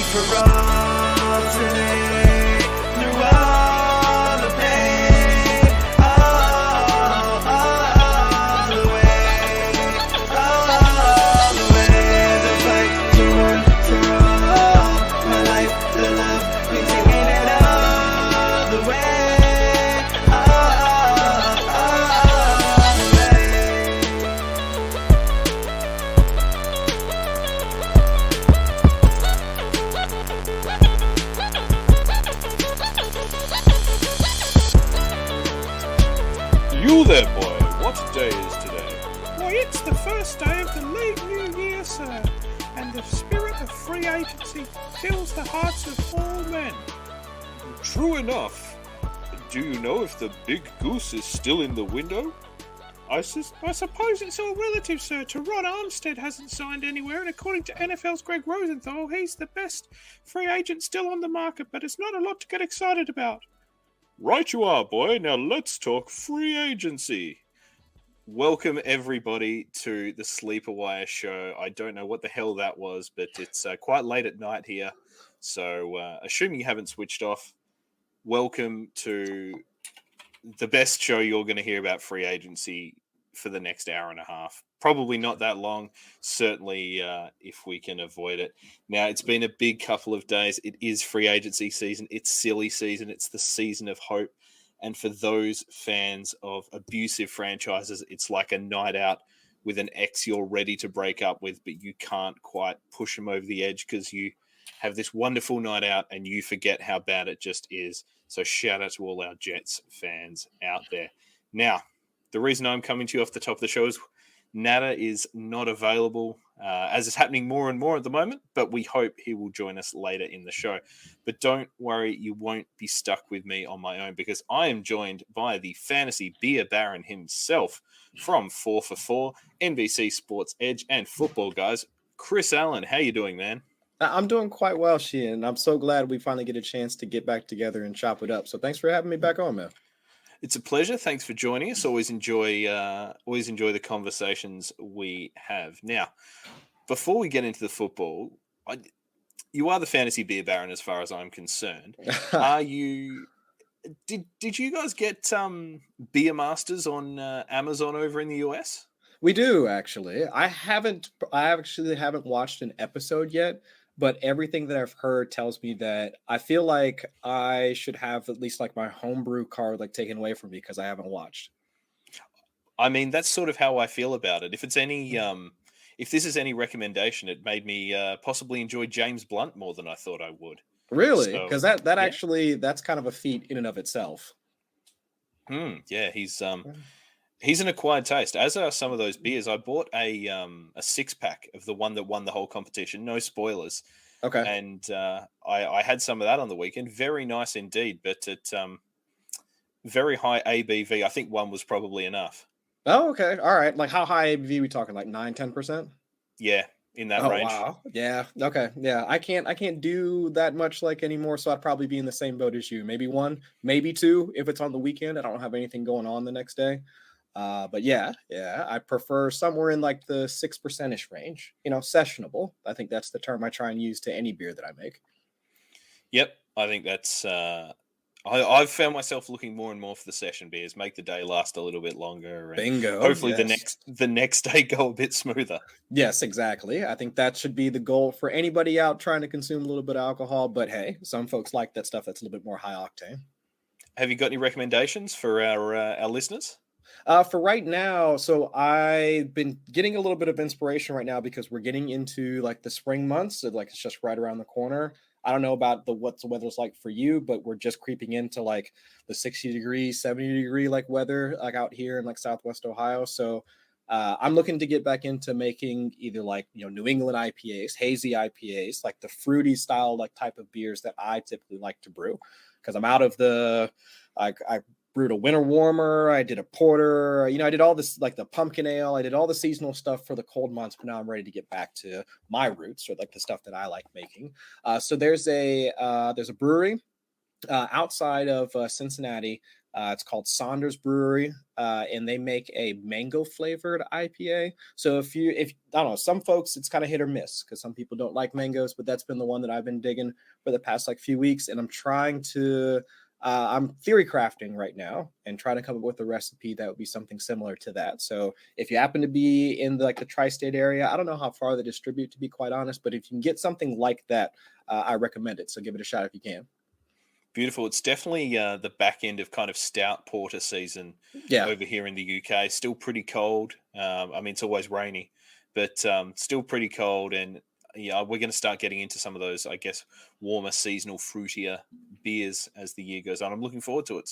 for alternate through all the pain, all the way, the fight to one for all, my life, the love, we taking it all the way, You there, boy. What day is today? Why, it's the first day of the league new year, sir, and the spirit of free agency fills the hearts of all men. True enough. Do you know if the big goose is still in the window? I suppose it's all relative, sir. Teron Armstead hasn't signed anywhere, and according to NFL's Greg Rosenthal, he's the best free agent still on the market, but it's not a lot to get excited about. Right you are, boy. Now let's talk free agency. Welcome, everybody, to the SleeperWire show. I don't know what the hell that was, but it's quite late at night here. So, assuming you haven't switched off, welcome to the best show you're going to hear about free agency for the next hour and a half. Probably not that long, certainly if we can avoid it. Now, it's been a big couple of days. It is free agency season. It's silly season. It's the season of hope. And for those fans of abusive franchises, it's like a night out with an ex you're ready to break up with, but you can't quite push them over the edge because you have this wonderful night out and you forget how bad it just is. So shout out to all our Jets fans out there. Now, the reason I'm coming to you off the top of the show is Nada is not available, as is happening more and more at the moment, but we hope he will join us later in the show. But don't worry, you won't be stuck with me on my own because I am joined by the fantasy beer baron himself from 4 for 4, NBC Sports Edge, and Football Guys, Chris Allen. How you doing, man? I'm doing quite well, Sheahan. I'm so glad we finally get a chance to get back together and chop it up. So thanks for having me back on, man. It's a pleasure. Thanks for joining us. Always enjoy the conversations we have. Now, before we get into the football, you are the fantasy beer baron as far as I'm concerned. Are you? Did you guys get Beer Masters on Amazon over in the US? We do, actually. I actually haven't watched an episode yet, but everything that I've heard tells me that I feel like I should have at least like my homebrew card like taken away from me because I haven't watched. I mean, that's sort of how I feel about it. If it's any, if this is any recommendation, it made me possibly enjoy James Blunt more than I thought I would. Really? Because that actually, that's kind of a feat in and of itself. Yeah, he's an acquired taste, as are some of those beers. I bought a 6-pack of the one that won the whole competition. No spoilers. Okay. And I had some of that on the weekend. Very nice indeed, but at very high ABV. I think one was probably enough. Oh, okay. All right. Like how high ABV are we talking? Like 9-10%? Yeah, in that range. Wow. Yeah. Okay. Yeah. I can't do that much like anymore. So I'd probably be in the same boat as you. Maybe 1, maybe 2 if it's on the weekend. I don't have anything going on the next day. But yeah, I prefer somewhere in like the 6% range, sessionable. I think that's the term I try and use to any beer that I make. Yep. I think that's, I've found myself looking more and more for the session beers, make the day last a little bit longer. And bingo. Hopefully yes. the next day go a bit smoother. Yes, exactly. I think that should be the goal for anybody out trying to consume a little bit of alcohol, but hey, some folks like that stuff that's a little bit more high octane. Have you got any recommendations for our listeners? For right now, so I've been getting a little bit of inspiration right now because we're getting into like the spring months. So like it's just right around the corner. I don't know about what the weather's like for you, but we're just creeping into like the 60 degree, 70 degree like weather like out here in like Southwest Ohio. So I'm looking to get back into making either like, New England IPAs, hazy IPAs, like the fruity style like type of beers that I typically like to brew because I'm out of the I brewed a winter warmer. I did a porter. I did all this like the pumpkin ale. I did all the seasonal stuff for the cold months, but now I'm ready to get back to my roots or like the stuff that I like making. So there's a brewery outside of Cincinnati It's called Saunders Brewery, and they make a mango flavored IPA. So if I don't know, some folks it's kind of hit or miss because some people don't like mangoes, but that's been the one that I've been digging for the past like few weeks, and I'm theory crafting right now and trying to come up with a recipe that would be something similar to that. So if you happen to be in the tri-state area, I don't know how far they distribute, to be quite honest, but if you can get something like that, I recommend it. So give it a shot if you can. Beautiful. It's definitely the back end of kind of stout porter season over here in the UK. Still pretty cold. I mean, it's always rainy, but still pretty cold. And we're going to start getting into some of those, I guess, warmer, seasonal, fruitier beers as the year goes on. I'm looking forward to it,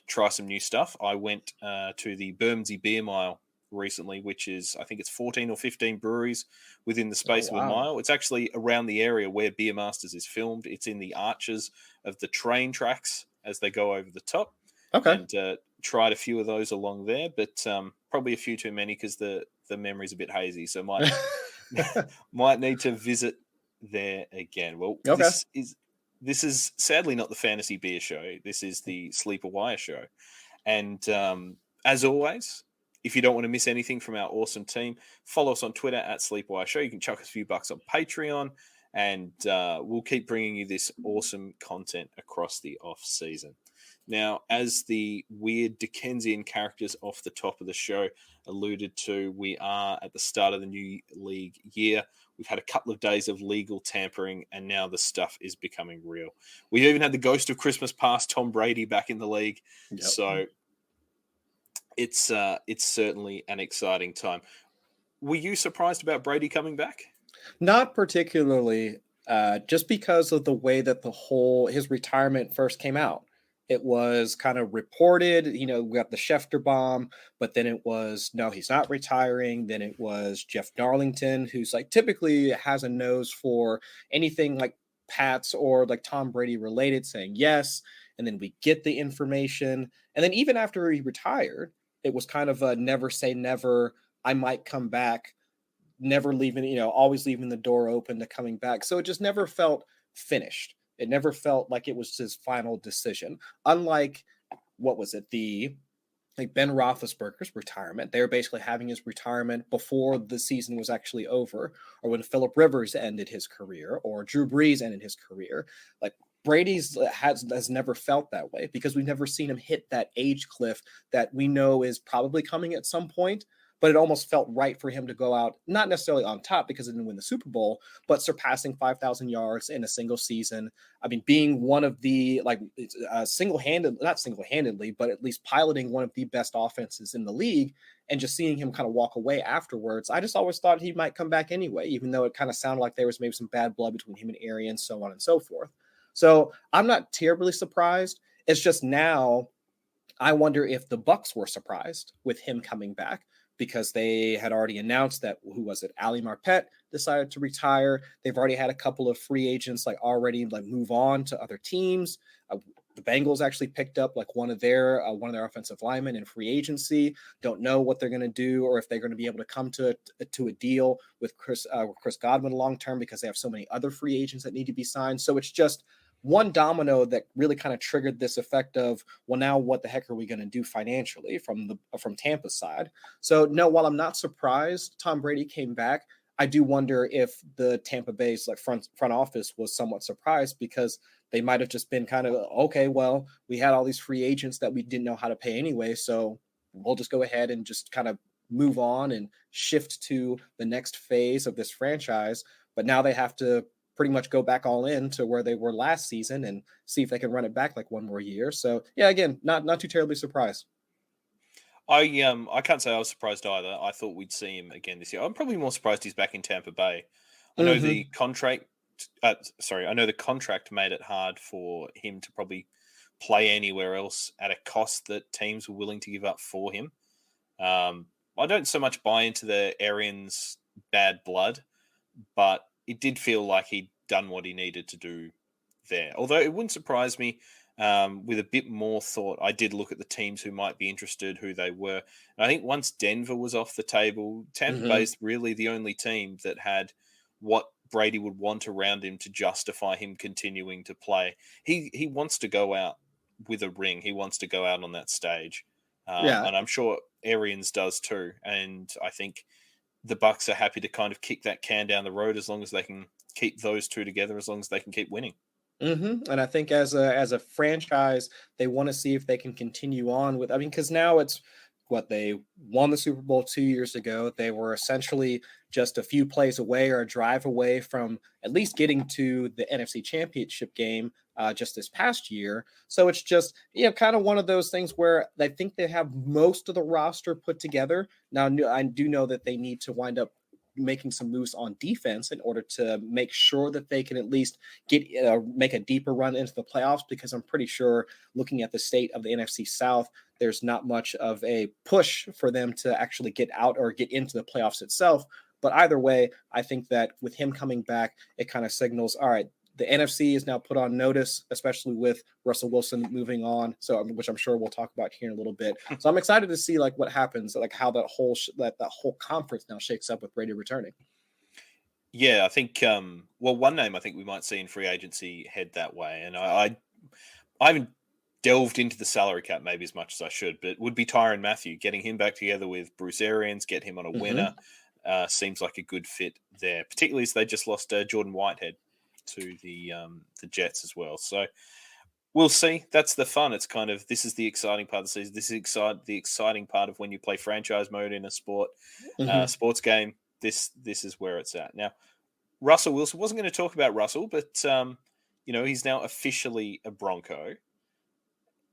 try some new stuff. I went to the Bermondsey Beer Mile recently, which is, I think it's 14 or 15 breweries within the space of a mile. It's actually around the area where Beer Masters is filmed. It's in the arches of the train tracks as they go over the top. Okay. And tried a few of those along there, but probably a few too many because the memory's a bit hazy. So might need to visit there again. Well, okay. This is sadly not the Fantasy Beer Show. This is the SleeperWire Show. And as always, if you don't want to miss anything from our awesome team, follow us on Twitter at SleeperWire Show. You can chuck us a few bucks on Patreon, and we'll keep bringing you this awesome content across the off season. Now, as the weird Dickensian characters off the top of the show alluded to, we are at the start of the new league year. We've had a couple of days of legal tampering, and now the stuff is becoming real. We've even had the ghost of Christmas past, Tom Brady, back in the league. Yep. So it's certainly an exciting time. Were you surprised about Brady coming back? Not particularly, just because of the way that his retirement first came out. It was kind of reported, we got the Schefter bomb, but then it was, no, he's not retiring. Then it was Jeff Darlington, who's typically has a nose for anything like Pats or like Tom Brady related, saying yes. And then we get the information. And then even after he retired, it was kind of a never say never, I might come back, never leaving, always leaving the door open to coming back. So it just never felt finished. It never felt like it was his final decision. Unlike, what was it? Ben Roethlisberger's retirement. They were basically having his retirement before the season was actually over, or when Phillip Rivers ended his career, or Drew Brees ended his career. Brady's has never felt that way because we've never seen him hit that age cliff that we know is probably coming at some point. But it almost felt right for him to go out, not necessarily on top because he didn't win the Super Bowl, but surpassing 5,000 yards in a single season. I mean, being one of the not single-handedly, but at least piloting one of the best offenses in the league, and just seeing him kind of walk away afterwards. I just always thought he might come back anyway, even though it kind of sounded like there was maybe some bad blood between him and Arians, so on and so forth. So I'm not terribly surprised. It's just now I wonder if the Bucs were surprised with him coming back, because they had already announced that, Ali Marpet decided to retire. They've already had a couple of free agents already move on to other teams. The Bengals actually picked up one of their offensive linemen in free agency. Don't know what they're going to do, or if they're going to be able to come to a deal with Chris Godwin long term, because they have so many other free agents that need to be signed. So it's just one domino that really kind of triggered this effect of, well, now what the heck are we going to do financially from Tampa's side? So no, while I'm not surprised Tom Brady came back, I do wonder if the Tampa Bay's front office was somewhat surprised, because they might have just been kind of, okay, well, we had all these free agents that we didn't know how to pay anyway, so we'll just go ahead and just kind of move on and shift to the next phase of this franchise. But now they have to pretty much go back all in to where they were last season and see if they can run it back one more year. So yeah, again, not too terribly surprised. I can't say I was surprised either. I thought we'd see him again this year. I'm probably more surprised he's back in Tampa Bay. I know the contract. I know the contract made it hard for him to probably play anywhere else at a cost that teams were willing to give up for him. I don't so much buy into the Arians' bad blood, but it did feel like he'd done what he needed to do there. Although it wouldn't surprise me, with a bit more thought, I did look at the teams who might be interested, who they were. And I think once Denver was off the table, Tampa Bay's really the only team that had what Brady would want around him to justify him continuing to play. He wants to go out with a ring. He wants to go out on that stage. Yeah. And I'm sure Arians does too. And I think the Bucks are happy to kind of kick that can down the road as long as they can keep those two together, as long as they can keep winning. And I think as a franchise, they want to see if they can continue on with. I mean, because now it's what they won the Super Bowl 2 years ago. They were essentially just a few plays away or a drive away from at least getting to the NFC Championship game just this past year. So it's just kind of one of those things where I think they have most of the roster put together. Now I do know that they need to wind up making some moves on defense in order to make sure that they can at least make a deeper run into the playoffs, because I'm pretty sure looking at the state of the NFC South, there's not much of a push for them to actually get out or get into the playoffs itself. But either way, I think that with him coming back, it kind of signals, all right, the NFC is now put on notice, especially with Russell Wilson moving on. So, which I'm sure we'll talk about here in a little bit. So I'm excited to see what happens, how that whole conference now shakes up with Brady returning. Yeah, I think, one name I think we might see in free agency head that way. And I haven't delved into the salary cap maybe as much as I should, but it would be Tyrann Mathieu. Getting him back together with Bruce Arians, get him on a winner, seems like a good fit there, particularly as they just lost Jordan Whitehead to the Jets as well. So we'll see. That's the fun. It's kind of, this is the exciting part of the season. This is the exciting part of when you play franchise mode in a sports game. This is where it's at. Now, Russell Wilson, wasn't going to talk about Russell, but he's now officially a Bronco.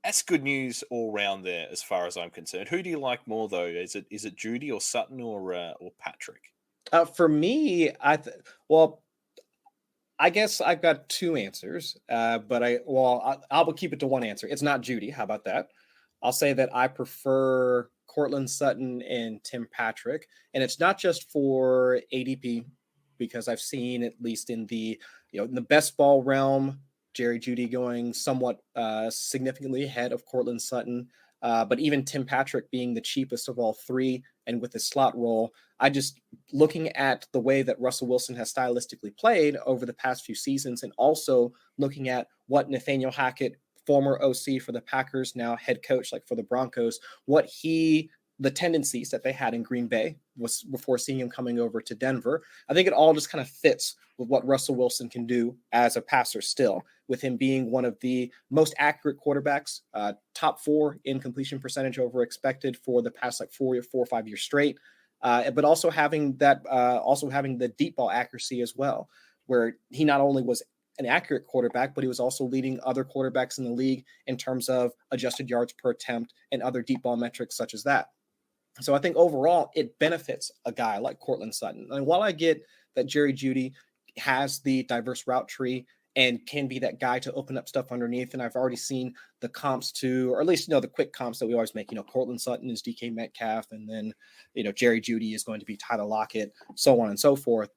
That's good news all round there as far as I'm concerned. Who do you like more though? Is it Judy or Sutton or Patrick? For me, I guess I've got two answers, but I'll keep it to one answer. It's not Judy. How about that? I'll say that I prefer Courtland Sutton and Tim Patrick, and it's not just for ADP, because I've seen, at least in the in the best ball realm, Jerry Jeudy going somewhat significantly ahead of Courtland Sutton. But even Tim Patrick being the cheapest of all three, and with the slot role, looking at the way that Russell Wilson has stylistically played over the past few seasons, and also looking at what Nathaniel Hackett, former OC for the Packers, now head coach for the Broncos, the tendencies that they had in Green Bay was before seeing him coming over to Denver. I think it all just kind of fits with what Russell Wilson can do as a passer still, with him being one of the most accurate quarterbacks, top 4 in completion percentage over expected for the past 4 or 5 years straight. But also having the deep ball accuracy as well, where he not only was an accurate quarterback, but he was also leading other quarterbacks in the league in terms of adjusted yards per attempt and other deep ball metrics such as that. So I think overall it benefits a guy like Courtland Sutton. And while I get that Jerry Jeudy has the diverse route tree and can be that guy to open up stuff underneath, and I've already seen the comps to, or at least the quick comps that we always make. Courtland Sutton is DK Metcalf, and then Jerry Jeudy is going to be Tyler Lockett, so on and so forth.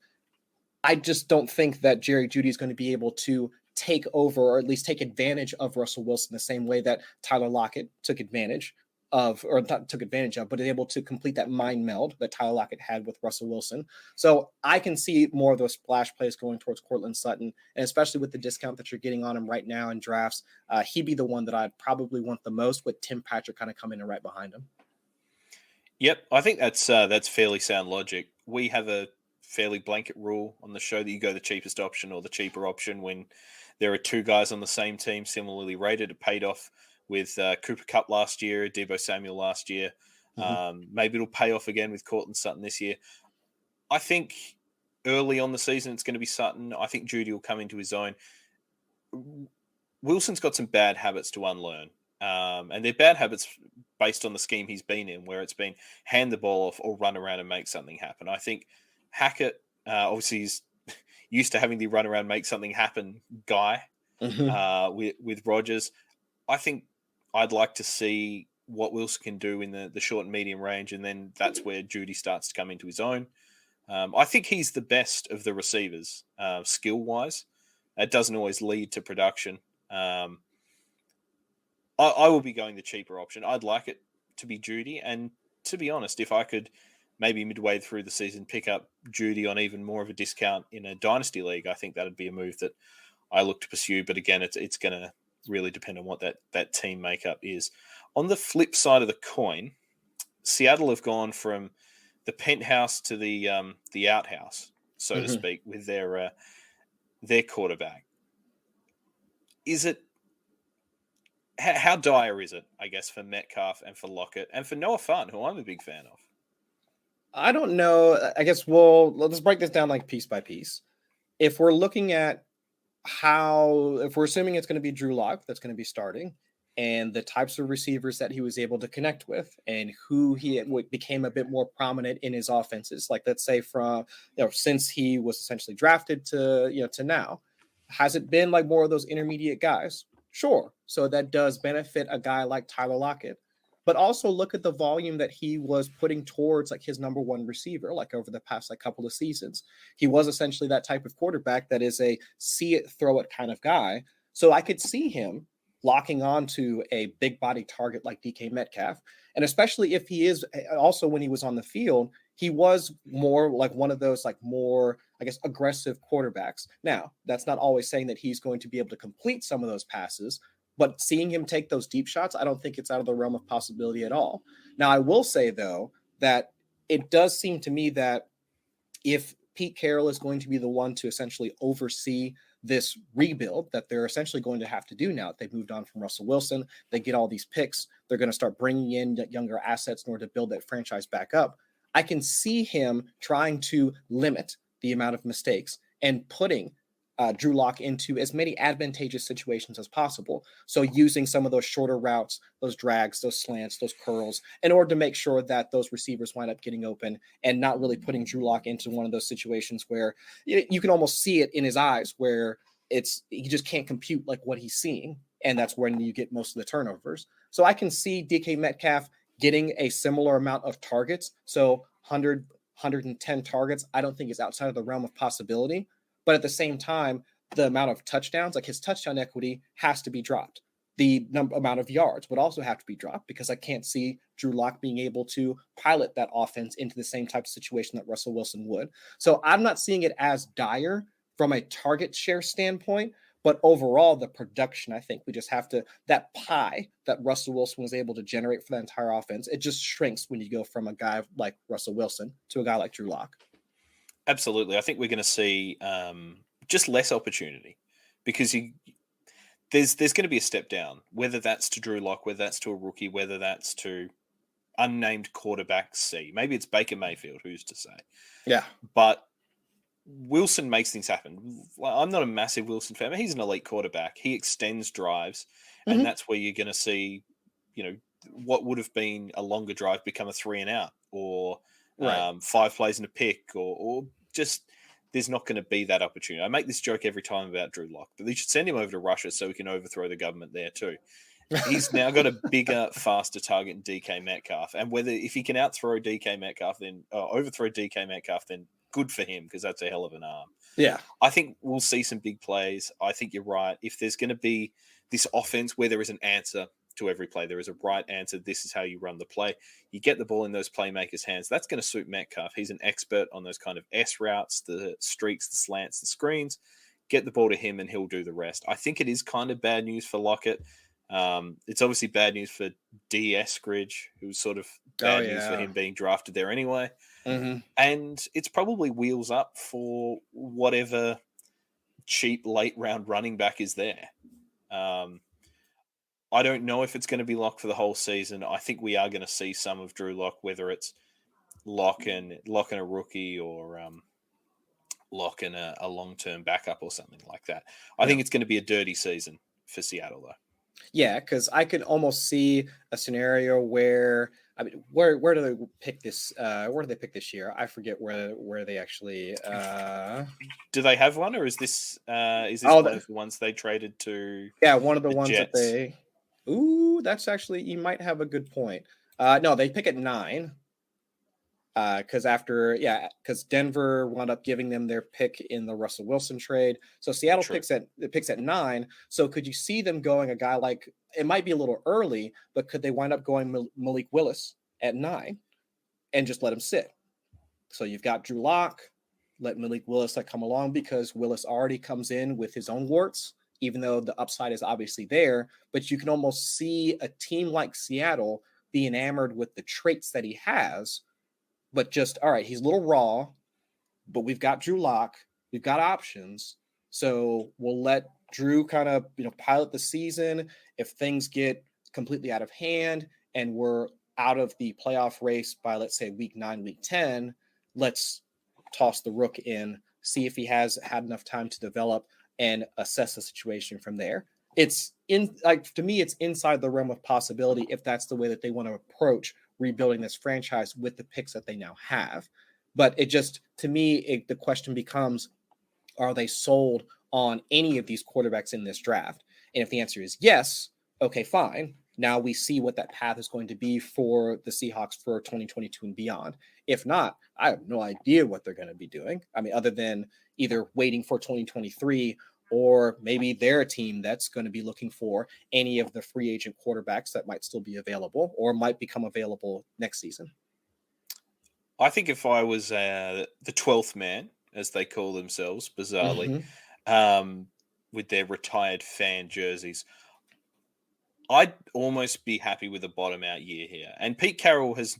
I just don't think that Jerry Jeudy is going to be able to take over, or at least take advantage of Russell Wilson the same way that Tyler Lockett took advantage of, but able to complete that mind meld that Tyler Lockett had with Russell Wilson. So I can see more of those splash plays going towards Courtland Sutton, and especially with the discount that you're getting on him right now in drafts, he'd be the one that I'd probably want the most, with Tim Patrick kind of coming in right behind him. Yep, I think that's fairly sound logic. We have a fairly blanket rule on the show that you go the cheapest option or the cheaper option when there are two guys on the same team similarly rated. It paid off with Cooper Kupp last year, Deebo Samuel last year. Maybe it'll pay off again with Courtland Sutton this year. I think early on the season it's going to be Sutton. I think Jeudy will come into his own. Wilson's got some bad habits to unlearn. And they're bad habits based on the scheme he's been in, where it's been hand the ball off or run around and make something happen. I think Hackett, obviously, he's used to having the run around, make something happen guy with Rodgers. I think I'd like to see what Wilson can do in the short and medium range, and then that's where Jeudy starts to come into his own. I think he's the best of the receivers, skill-wise. It doesn't always lead to production. I will be going the cheaper option. I'd like it to be Jeudy, and to be honest, if I could maybe midway through the season pick up Jeudy on even more of a discount in a dynasty league, I think that'd be a move that I look to pursue. But again, it's going to really depend on what that team makeup is. On the flip side of the coin, Seattle have gone from the penthouse to the outhouse, so to speak, with their quarterback. Is it how dire is it, I guess, for Metcalf and for Lockett and for Noah Fant, who I'm a big fan of? I don't know. I guess let's break this down like piece by piece. If we're looking at if we're assuming it's going to be Drew Lock that's going to be starting, and the types of receivers that he was able to connect with, and who he became a bit more prominent in his offenses, like let's say from since he was essentially drafted to now, has it been like more of those intermediate guys? Sure. So that does benefit a guy like Tyler Lockett. But also look at the volume that he was putting towards like his number one receiver, like over the past like couple of seasons. He was essentially that type of quarterback that is a see it, throw it kind of guy. So I could see him locking on to a big body target like DK Metcalf. And especially if he is also, when he was on the field, he was more like one of those like more, I guess, aggressive quarterbacks. Now, that's not always saying that he's going to be able to complete some of those passes, but seeing him take those deep shots, I don't think it's out of the realm of possibility at all. Now, I will say, though, that it does seem to me that if Pete Carroll is going to be the one to essentially oversee this rebuild that they're essentially going to have to do now, they've moved on from Russell Wilson, they get all these picks, they're going to start bringing in younger assets in order to build that franchise back up. I can see him trying to limit the amount of mistakes and putting Drew Lock into as many advantageous situations as possible. So using some of those shorter routes, those drags, those slants, those curls, in order to make sure that those receivers wind up getting open and not really putting Drew Lock into one of those situations where you can almost see it in his eyes where he just can't compute like what he's seeing. And that's when you get most of the turnovers. So I can see DK Metcalf getting a similar amount of targets. So 110 targets, I don't think is outside of the realm of possibility. But at the same time, the amount of touchdowns, like his touchdown equity, has to be dropped. The amount of yards would also have to be dropped because I can't see Drew Lock being able to pilot that offense into the same type of situation that Russell Wilson would. So I'm not seeing it as dire from a target share standpoint, but overall, the production, I think we just have to, that pie that Russell Wilson was able to generate for that entire offense, it just shrinks when you go from a guy like Russell Wilson to a guy like Drew Lock. Absolutely. I think we're going to see just less opportunity because there's going to be a step down, whether that's to Drew Lock, whether that's to a rookie, whether that's to unnamed quarterback C. Maybe it's Baker Mayfield, who's to say. Yeah. But Wilson makes things happen. I'm not a massive Wilson fan, but he's an elite quarterback. He extends drives, and that's where you're going to see, what would have been a longer drive become a 3 and out or 5 plays and a pick or just there's not going to be that opportunity. I make this joke every time about Drew Lock, but they should send him over to Russia so we can overthrow the government there too. He's now got a bigger, faster target than DK Metcalf. And if he can overthrow DK Metcalf, then good for him because that's a hell of an arm. Yeah. I think we'll see some big plays. I think you're right. If there's going to be this offense where there is an answer to every play, there is a right answer. This is how you run the play. You get the ball in those playmakers' hands. That's going to suit Metcalf. He's an expert on those kind of S routes, the streaks, the slants, the screens. Get the ball to him and he'll do the rest. I think it is kind of bad news for Lockett. It's obviously bad news for D. Eskridge, who's sort of bad news for him being drafted there anyway. And it's probably wheels up for whatever cheap late round running back is there. I don't know if it's going to be Lock for the whole season. I think we are going to see some of Drew Lock, whether it's Lock and a rookie or Lock and a long-term backup or something like that. I think it's going to be a dirty season for Seattle, though. Yeah, because I could almost see a scenario where where do they pick this? Where do they pick this year? I forget where they actually. Do they have one, or is this one of the ones they traded to? Yeah, one of the ones Jets? That they. Ooh, that's actually, you might have a good point. No, they pick at 9. Because Denver wound up giving them their pick in the Russell Wilson trade. So Seattle picks at 9. So could you see them going a guy like, it might be a little early, but could they wind up going Malik Willis at 9 and just let him sit? So you've got Drew Lock, let Malik Willis come along because Willis already comes in with his own warts. even though the upside is obviously there. But you can almost see a team like Seattle be enamored with the traits that he has, but just, all right, he's a little raw, but we've got Drew Lock, we've got options. So we'll let Drew kind of, pilot the season. If things get completely out of hand and we're out of the playoff race by, let's say, week 9, week 10, let's toss the Rook in, see if he has had enough time to develop and assess the situation from there. It's to me, it's inside the realm of possibility if that's the way that they want to approach rebuilding this franchise with the picks that they now have. But it just, to me, the question becomes, are they sold on any of these quarterbacks in this draft? And if the answer is yes, okay, fine. Now we see what that path is going to be for the Seahawks for 2022 and beyond. If not, I have no idea what they're going to be doing. I mean, other than either waiting for 2023, or maybe they're a team that's going to be looking for any of the free agent quarterbacks that might still be available or might become available next season. I think if I was the 12th man, as they call themselves, bizarrely, with their retired fan jerseys, I'd almost be happy with a bottom out year here. And Pete Carroll has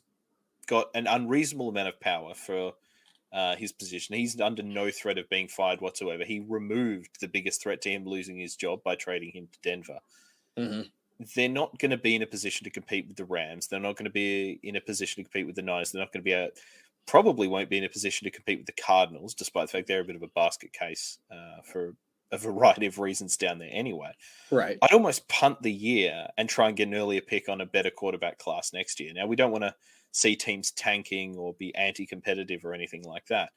got an unreasonable amount of power for his position. He's under no threat of being fired whatsoever. He removed the biggest threat to him losing his job by trading him to Denver. They're not going to be in a position to compete with the Rams. They're not going to be in a position to compete with the Niners. They're not going to be probably won't be in a position to compete with the Cardinals, despite the fact they're a bit of a basket case for a variety of reasons down there anyway. Right. I'd almost punt the year and try and get an earlier pick on a better quarterback class next year. Now, we don't want to see teams tanking or be anti-competitive or anything like that.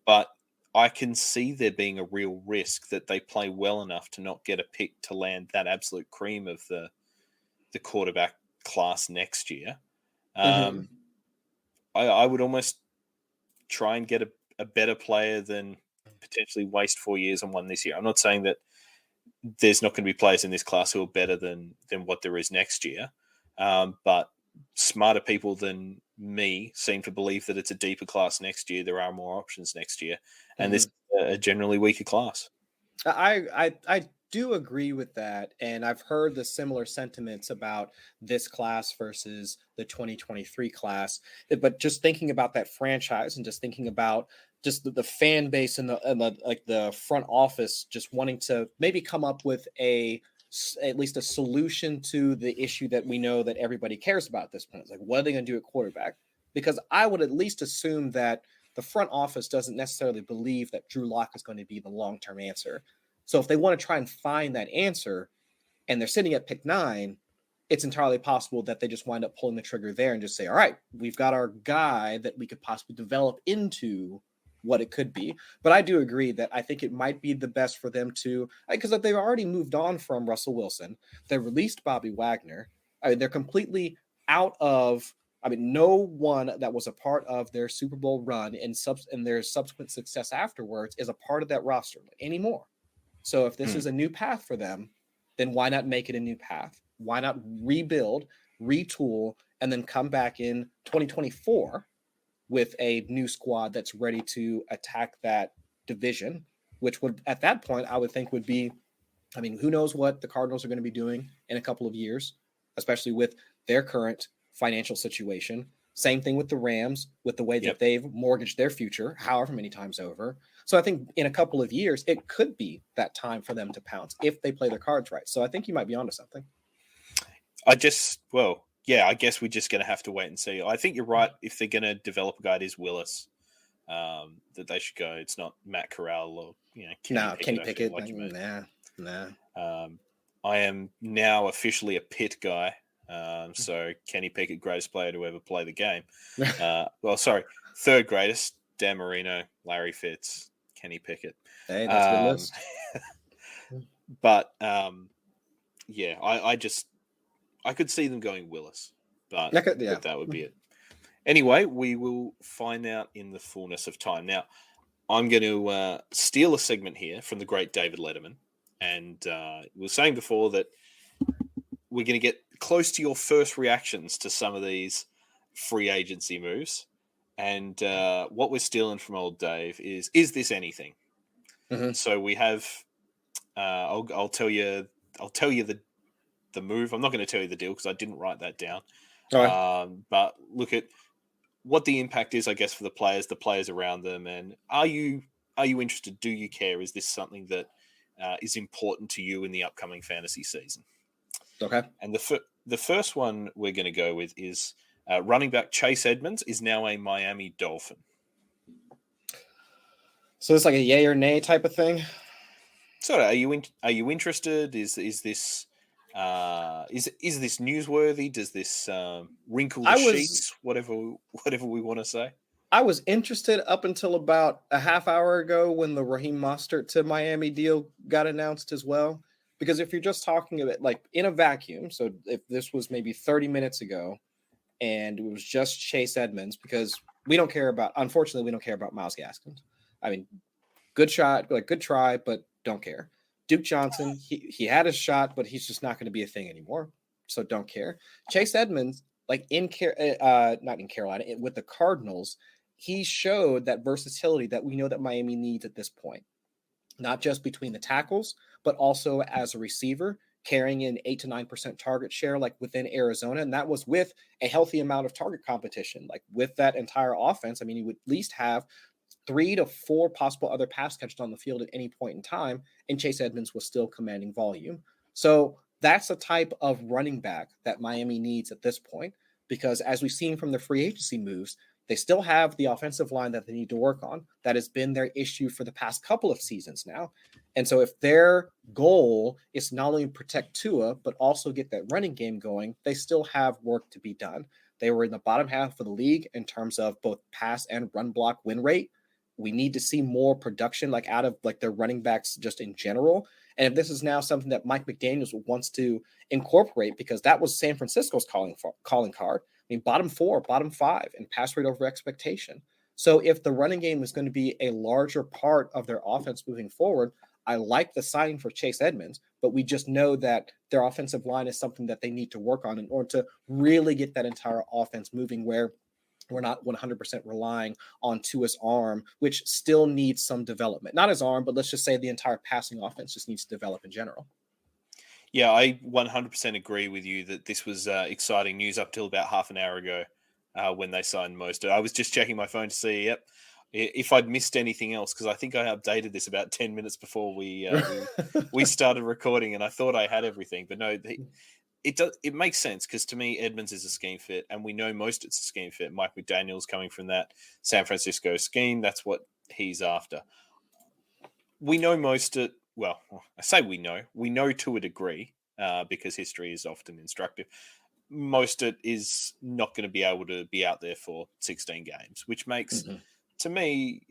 But I can see there being a real risk that they play well enough to not get a pick to land that absolute cream of the quarterback class next year. I would almost try and get a better player than potentially waste 4 years on one this year. I'm not saying that there's not going to be players in this class who are better than what there is next year. But smarter people than me seem to believe that it's a deeper class next year. There are more options next year. And this is a generally weaker class. I do agree with that. And I've heard the similar sentiments about this class versus the 2023 class. But just thinking about that franchise and just thinking about just the fan base and the front office just wanting to maybe come up with at least a solution to the issue that we know that everybody cares about at this point. It's like, what are they going to do at quarterback? Because I would at least assume that the front office doesn't necessarily believe that Drew Lock is going to be the long-term answer. So if they want to try and find that answer and they're sitting at pick 9, it's entirely possible that they just wind up pulling the trigger there and just say, all right, we've got our guy that we could possibly develop into what it could be. But I do agree that I think it might be the best for them to, because they've already moved on from Russell Wilson. They released Bobby Wagner. I mean, they're completely out of, no one that was a part of their Super Bowl run and their subsequent success afterwards is a part of that roster anymore. So if this is a new path for them, then why not make it a new path? Why not rebuild, retool, and then come back in 2024 with a new squad that's ready to attack that division, which would, at that point, I would think would be, who knows what the Cardinals are going to be doing in a couple of years, especially with their current financial situation. Same thing with the Rams, with the way that they've mortgaged their future, however many times over. So I think in a couple of years, it could be that time for them to pounce if they play their cards right. So I think you might be onto something. I guess we're just going to have to wait and see. I think you're right. If they're going to develop a guy, it is Willis that they should go. It's not Matt Corral or Kenny Pickett. Nah. I am now officially a Pitt guy. So Kenny Pickett, greatest player to ever play the game. Third greatest: Dan Marino, Larry Fitz, Kenny Pickett. Hey, that's a good list. But I could see them going Willis, but that would be it. Anyway, we will find out in the fullness of time. Now, I'm going to steal a segment here from the great David Letterman. And we were saying before that we're going to get close to your first reactions to some of these free agency moves. And what we're stealing from old Dave is this anything? So we have I'll tell you the move. I'm not going to tell you the deal because I didn't write that down. Okay. But look at what the impact is, I guess, for the players around them, and are you interested? Do you care? Is this something that is important to you in the upcoming fantasy season? Okay. And the first one we're going to go with is running back Chase Edmonds is now a Miami Dolphin. So it's like a yay or nay type of thing. So are you interested? Is this newsworthy? Does this wrinkle the sheets? Whatever we want to say. I was interested up until about a half hour ago when the Raheem Mostert to Miami deal got announced as well. Because if you're just talking about like in a vacuum, so if this was maybe 30 minutes ago and it was just Chase Edmonds, because unfortunately, we don't care about Myles Gaskins. I mean, good shot, like good try, but don't care. Duke Johnson, he had his shot, but he's just not going to be a thing anymore. So don't care. Chase Edmonds, like not in Carolina, with the Cardinals, he showed that versatility that we know that Miami needs at this point, not just between the tackles, but also as a receiver, carrying an 8 to 9% target share, like within Arizona. And that was with a healthy amount of target competition. Like with that entire offense, I mean, you would at least have 3 to 4 possible other pass catches on the field at any point in time, and Chase Edmonds was still commanding volume. So that's a type of running back that Miami needs at this point, because as we've seen from the free agency moves, they still have the offensive line that they need to work on. That has been their issue for the past couple of seasons now. And so if their goal is not only protect Tua, but also get that running game going, they still have work to be done. They were in the bottom half of the league in terms of both pass and run block win rate. We need to see more production, like out of like their running backs just in general. And if this is now something that Mike McDaniels wants to incorporate, because that was San Francisco's calling card. I mean, bottom 4, bottom 5 in pass rate over expectation. So if the running game is going to be a larger part of their offense moving forward, I like the signing for Chase Edmonds, but we just know that their offensive line is something that they need to work on in order to really get that entire offense moving, where we're not 100% relying on Tua's arm, which still needs some development. Not his arm, but let's just say the entire passing offense just needs to develop in general. Yeah, I 100% agree with you that this was exciting news up till about half an hour ago when they signed Mostert. I was just checking my phone to see, if I'd missed anything else, because I think I updated this about 10 minutes before we started recording, and I thought I had everything. But no, it makes sense, because to me, Edmonds is a scheme fit, and we know Mostert's a scheme fit. Mike McDaniel's coming from that San Francisco scheme. That's what he's after. We know Mostert. Well, I say we know to a degree, because history is often instructive. Mostert is not going to be able to be out there for 16 games, which makes, to me,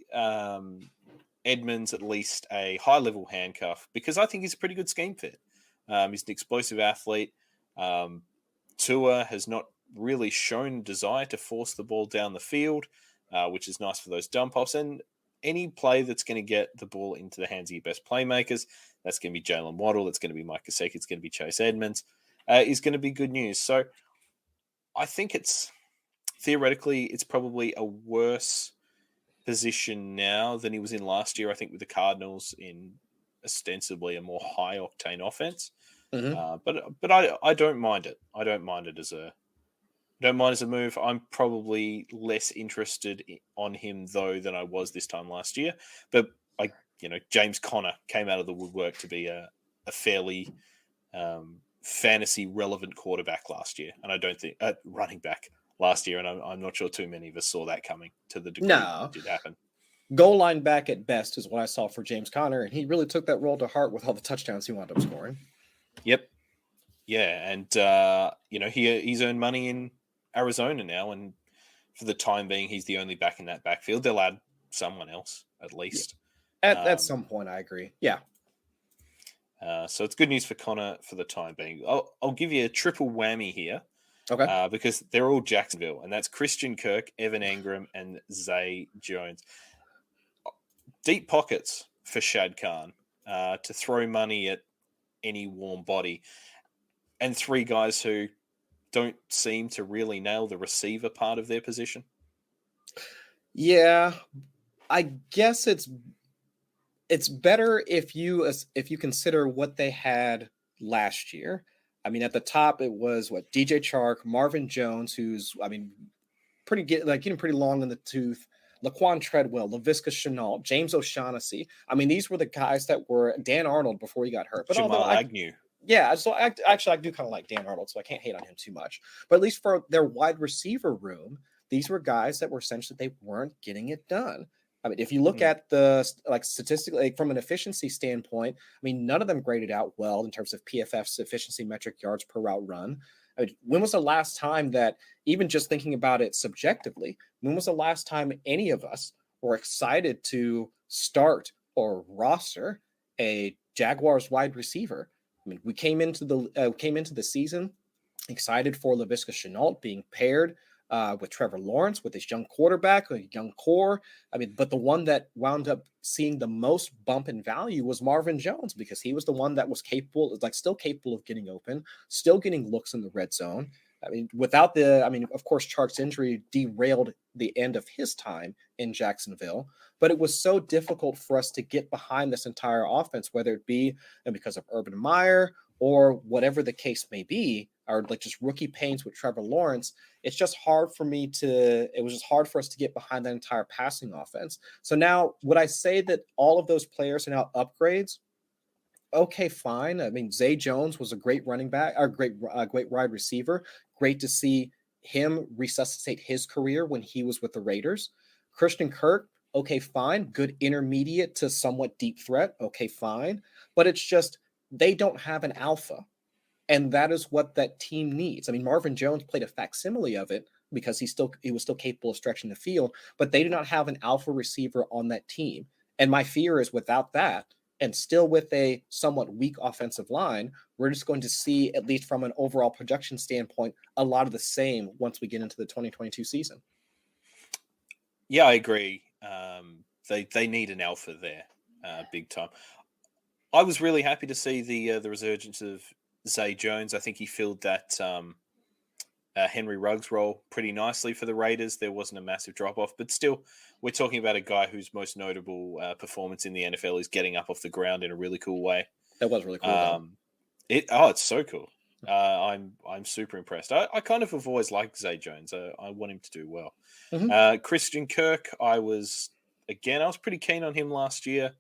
Edmonds at least a high-level handcuff, because I think he's a pretty good scheme fit. He's an explosive athlete. Tua has not really shown desire to force the ball down the field, which is nice for those dump offs. And any play that's going to get the ball into the hands of your best playmakers, that's going to be Jalen Waddle, that's going to be Mike Gesicki, it's going to be Chase Edmonds, is going to be good news. So I think it's probably a worse position now than he was in last year, I think, with the Cardinals in ostensibly a more high-octane offense. But I don't mind it. I don't mind it as a move. I'm probably less interested on him, though, than I was this time last year. But James Conner came out of the woodwork to be a fairly fantasy relevant quarterback last year, and I don't think running back last year, and I'm not sure too many of us saw that coming to the degree that it did happen. Goal line back at best is what I saw for James Conner, and he really took that role to heart with all the touchdowns he wound up scoring. Yep. Yeah, and he's earned money in Arizona now, and for the time being, he's the only back in that backfield. They'll add someone else at least. At some point, I agree. Yeah. So it's good news for Connor for the time being. I'll give you a triple whammy here. Okay. Because they're all Jacksonville, and that's Christian Kirk, Evan Engram, and Zay Jones. Deep pockets for Shad Khan to throw money at any warm body, and 3 guys who don't seem to really nail the receiver part of their position. Yeah, I guess it's it's better if you consider what they had last year. I mean, at the top it was what DJ Chark, Marvin Jones, who's pretty getting pretty long in the tooth. Laquan Treadwell, Laviska Shenault, James O'Shaughnessy. I mean, these were the guys that were Dan Arnold before he got hurt. But Jamal Agnew. Yeah, so I do kind of like Dan Arnold, so I can't hate on him too much. But at least for their wide receiver room, these were guys that were essentially they weren't getting it done. I mean, if you look at the statistically from an efficiency standpoint, I mean, none of them graded out well in terms of PFF's efficiency metric yards per route run. I mean, when was the last time that, even just thinking about it subjectively, when was the last time any of us were excited to start or roster a Jaguars wide receiver? I mean, we came into the season excited for Laviska Shenault being paired with Trevor Lawrence, with his young quarterback, a young core. I mean, but the one that wound up seeing the most bump in value was Marvin Jones, because he was the one that was still capable of getting open, still getting looks in the red zone. I mean, of course, Chark's injury derailed the end of his time in Jacksonville, but it was so difficult for us to get behind this entire offense, whether it be because of Urban Meyer or whatever the case may be, or like just rookie pains with Trevor Lawrence. It was just hard for us to get behind that entire passing offense. So now, would I say that all of those players are now upgrades? Okay, fine. I mean, Zay Jones was a great running back, or great wide receiver. Great to see him resuscitate his career when he was with the Raiders. Christian Kirk, okay, fine. Good intermediate to somewhat deep threat. Okay, fine. But it's just they don't have an alpha. And that is what that team needs. I mean, Marvin Jones played a facsimile of it because he was still capable of stretching the field, but they do not have an alpha receiver on that team. And my fear is without that, and still with a somewhat weak offensive line, we're just going to see, at least from an overall production standpoint, a lot of the same once we get into the 2022 season. Yeah, I agree. They need an alpha there, big time. I was really happy to see the resurgence of Zay Jones. I think he filled that Henry Ruggs role pretty nicely for the Raiders. There wasn't a massive drop-off, but still, we're talking about a guy whose most notable performance in the NFL is getting up off the ground in a really cool way. That was really cool. It's so cool. I'm super impressed. I kind of have always liked Zay Jones. I want him to do well. Mm-hmm. Christian Kirk, I was pretty keen on him last year.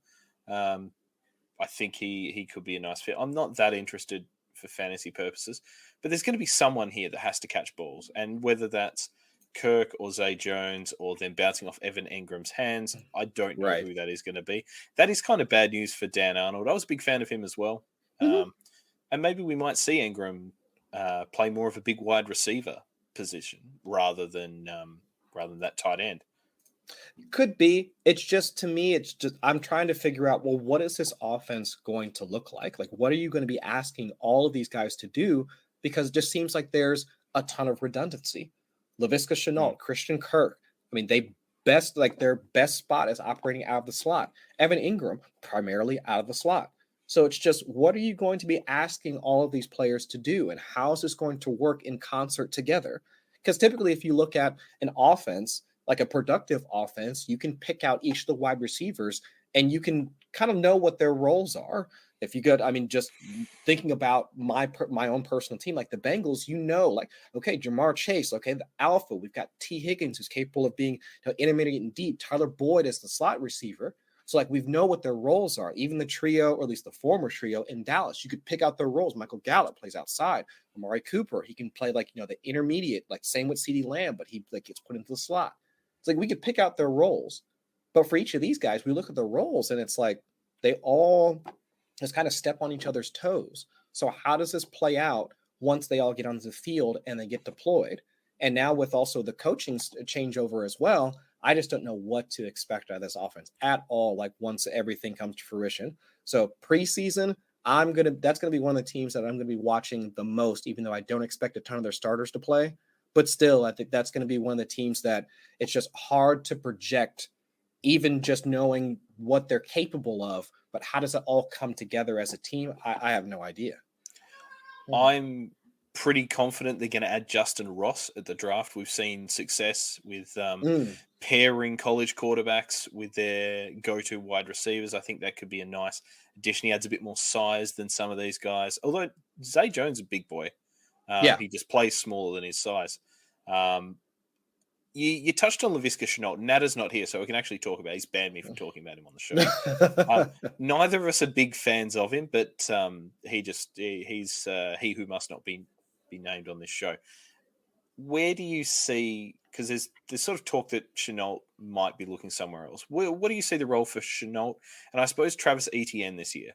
I think he could be a nice fit. I'm not that interested for fantasy purposes, but there's going to be someone here that has to catch balls, and whether that's Kirk or Zay Jones or them bouncing off Evan Ingram's hands, I don't know who that is going to be. That is kind of bad news for Dan Arnold. I was a big fan of him as well. Mm-hmm. And maybe we might see Ingram play more of a big wide receiver position rather than that tight end. Could be. It's just, to me, I'm trying to figure out, well, what is this offense going to look like? Like, what are you going to be asking all of these guys to do? Because it just seems like there's a ton of redundancy. Laviska Shenault, Christian Kirk. I mean, their best spot is operating out of the slot. Evan Ingram, primarily out of the slot. So it's just, what are you going to be asking all of these players to do? And how is this going to work in concert together? Because typically, if you look at an offense, like a productive offense, you can pick out each of the wide receivers and you can kind of know what their roles are. If you go, just thinking about my own personal team, like the Bengals, okay, Jamar Chase, okay, the alpha. We've got T. Higgins, who's capable of being intermediate and deep. Tyler Boyd is the slot receiver. So we know what their roles are. Even the trio, or at least the former trio in Dallas, you could pick out their roles. Michael Gallup plays outside. Amari Cooper, he can play the intermediate, same with CeeDee Lamb, but he gets put into the slot. It's we could pick out their roles, but for each of these guys, we look at the roles and it's they all just kind of step on each other's toes. So how does this play out once they all get onto the field and they get deployed? And now with also the coaching changeover as well, I just don't know what to expect out of this offense at all. Once everything comes to fruition. So preseason, that's going to be one of the teams that I'm going to be watching the most, even though I don't expect a ton of their starters to play. But still, I think that's going to be one of the teams that it's just hard to project, even just knowing what they're capable of. But how does it all come together as a team? I have no idea. I'm pretty confident they're going to add Justin Ross at the draft. We've seen success with pairing college quarterbacks with their go-to wide receivers. I think that could be a nice addition. He adds a bit more size than some of these guys. Although Zay Jones is a big boy. Yeah. He just plays smaller than his size. You touched on Laviska Shenault. Nada's not here, so we can actually talk about. He's banned me from talking about him on the show. Neither of us are big fans of him, but he's he who must not be named on this show. Where do you see? Because there's sort of talk that Shenault might be looking somewhere else. What do you see the role for Shenault? And I suppose Travis Etienne this year.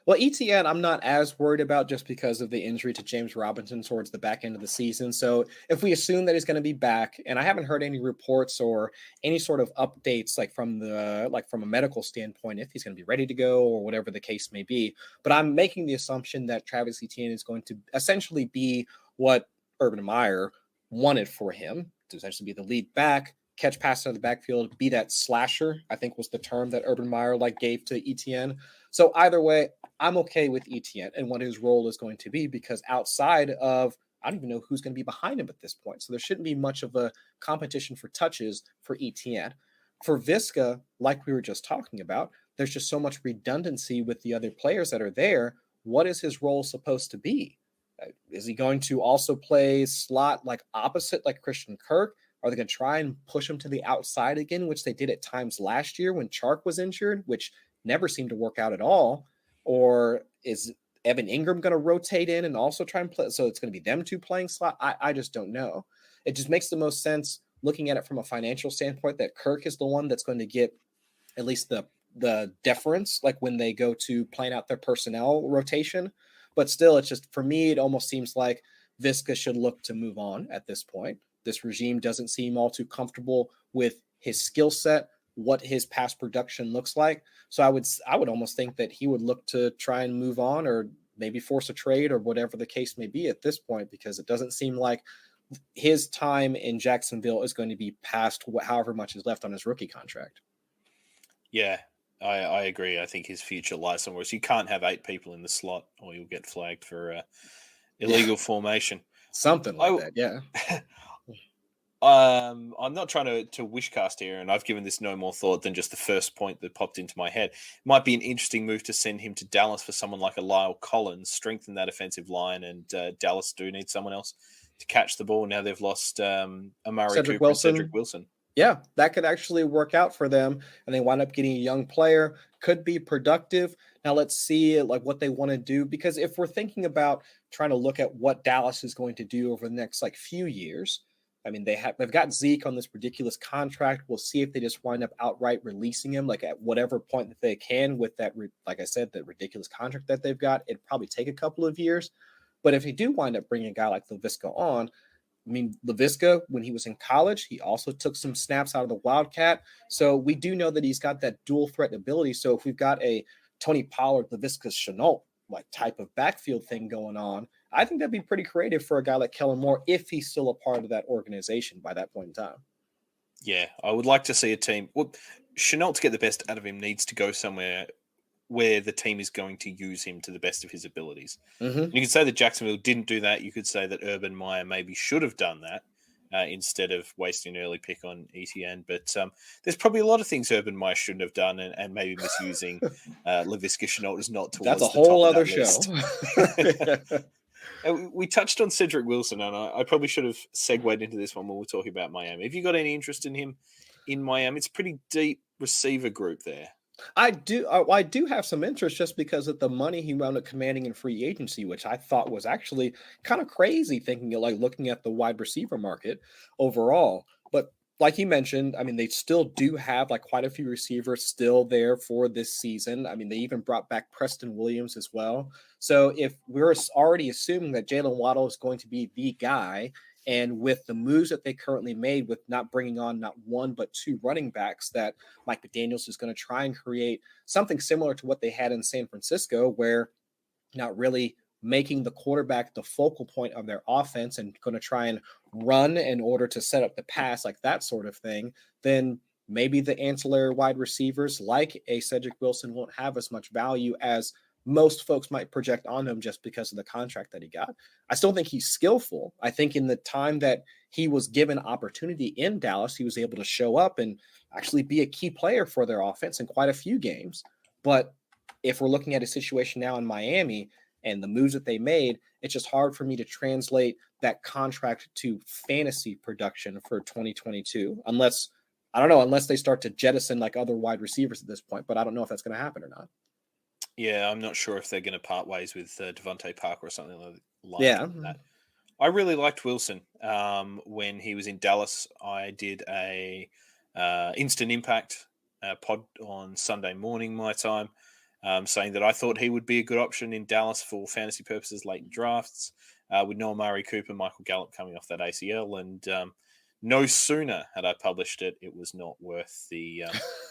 Well, Etienne, I'm not as worried about just because of the injury to James Robinson towards the back end of the season. So if we assume that he's going to be back, and I haven't heard any reports or any sort of updates from a medical standpoint, if he's going to be ready to go or whatever the case may be. But I'm making the assumption that Travis Etienne is going to essentially be what Urban Meyer wanted for him, to essentially be the lead back, catch passes out of the backfield, be that slasher, I think was the term that Urban Meyer gave to Etienne. So either way, I'm okay with Etienne and what his role is going to be, because outside of, I don't even know who's going to be behind him at this point. So there shouldn't be much of a competition for touches for Etienne. For Viska, like we were just talking about, there's just so much redundancy with the other players that are there. What is his role supposed to be? Is he going to also play slot opposite like Christian Kirk? Are they going to try and push him to the outside again, which they did at times last year when Chark was injured, which never seemed to work out at all? Or is Evan Ingram going to rotate in and also try and play? So it's going to be them two playing slot. I just don't know. It just makes the most sense looking at it from a financial standpoint that Kirk is the one that's going to get at least the deference, when they go to playing out their personnel rotation. But still, it's just, for me, it almost seems like Viska should look to move on at this point. This regime doesn't seem all too comfortable with his skill set, what his past production looks like. So I would almost think that he would look to try and move on, or maybe force a trade, or whatever the case may be at this point, because it doesn't seem like his time in Jacksonville is going to be past however much is left on his rookie contract. Yeah, I agree. I think his future lies somewhere. So you can't have 8 people in the slot, or you'll get flagged for illegal formation. Something like that, yeah. I'm not trying to wishcast here, and I've given this no more thought than just the first point that popped into my head. It might be an interesting move to send him to Dallas for someone like a Lyle Collins, strengthen that offensive line, and Dallas do need someone else to catch the ball. Now they've lost Amari Cooper and Cedric Wilson. Yeah, that could actually work out for them, and they wind up getting a young player. Could be productive. Now let's see what they want to do, because if we're thinking about trying to look at what Dallas is going to do over the next few years, I mean, they've got Zeke on this ridiculous contract. We'll see if they just wind up outright releasing him, at whatever point that they can, with that, like I said, that ridiculous contract that they've got. It'd probably take a couple of years, but if they do wind up bringing a guy like Laviska on, I mean, Laviska, when he was in college, he also took some snaps out of the Wildcat. So we do know that he's got that dual threat ability. So if we've got a Tony Pollard, Laviska Shenault type of backfield thing going on, I think that'd be pretty creative for a guy like Kellen Moore, if he's still a part of that organization by that point in time. Yeah, I would like to see a team. Well, Shenault, to get the best out of him, needs to go somewhere where the team is going to use him to the best of his abilities. Mm-hmm. You could say that Jacksonville didn't do that. You could say that Urban Meyer maybe should have done that instead of wasting an early pick on Etienne. But there's probably a lot of things Urban Meyer shouldn't have done, and maybe misusing Laviska Shenault is not towards That's a the whole top other of that show. We touched on Cedric Wilson, and I probably should have segued into this one when we're talking about Miami. Have you got any interest in him in Miami? It's a pretty deep receiver group there. I do have some interest, just because of the money he wound up commanding in free agency, which I thought was actually kind of crazy, thinking of looking at the wide receiver market overall. But like you mentioned, I mean, they still do have quite a few receivers still there for this season. I mean, they even brought back Preston Williams as well. So if we're already assuming that Jalen Waddle is going to be the guy, and with the moves that they currently made, with not bringing on not one but 2 running backs, that Mike McDaniels is going to try and create something similar to what they had in San Francisco, where not really making the quarterback the focal point of their offense and going to try and run in order to set up the pass, that sort of thing, then maybe the ancillary wide receivers like a Cedric Wilson won't have as much value as most folks might project on him just because of the contract that he got. I still think he's skillful. I think in the time that he was given opportunity in Dallas, he was able to show up and actually be a key player for their offense in quite a few games. But if we're looking at a situation now in Miami and the moves that they made, it's just hard for me to translate that contract to fantasy production for 2022, unless they start to jettison like other wide receivers at this point. But I don't know if that's going to happen or not. Yeah, I'm not sure if they're going to part ways with Devontae Parker or something like that. I really liked Wilson. When he was in Dallas, I did a Instant Impact pod on Sunday morning, my time, saying that I thought he would be a good option in Dallas for fantasy purposes late in drafts, with Noah Murray Cooper, Michael Gallup coming off that ACL. And no sooner had I published it, it was not worth the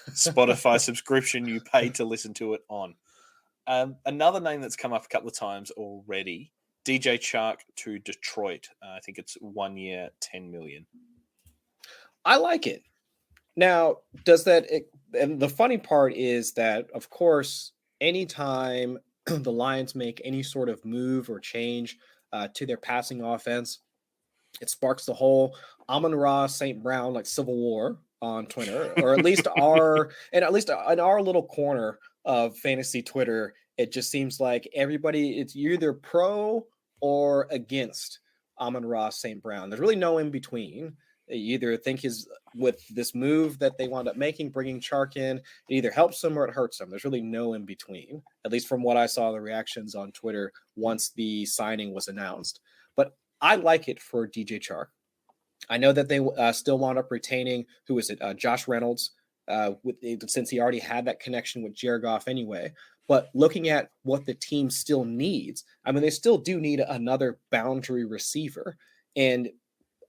Spotify subscription you paid to listen to it on. Another name that's come up a couple of times already, DJ Chark to Detroit. I think it's 1 year, $10 million. I like it. Now, and the funny part is that, of course, anytime the Lions make any sort of move or change to their passing offense, it sparks the whole Amon-Ra St. Brown like civil war on Twitter, or at least in our little corner of fantasy Twitter. It just seems like it's either pro or against Amon-Ra St. Brown. There's really no in between. You either think with this move that they wound up making, bringing Chark in, it either helps them or it hurts them. There's really no in between, at least from what I saw the reactions on Twitter once the signing was announced. But I like it for DJ Chark. I know that they still wound up retaining, Josh Reynolds, since he already had that connection with Jared Goff anyway. But looking at what the team still needs, I mean, they still do need another boundary receiver. And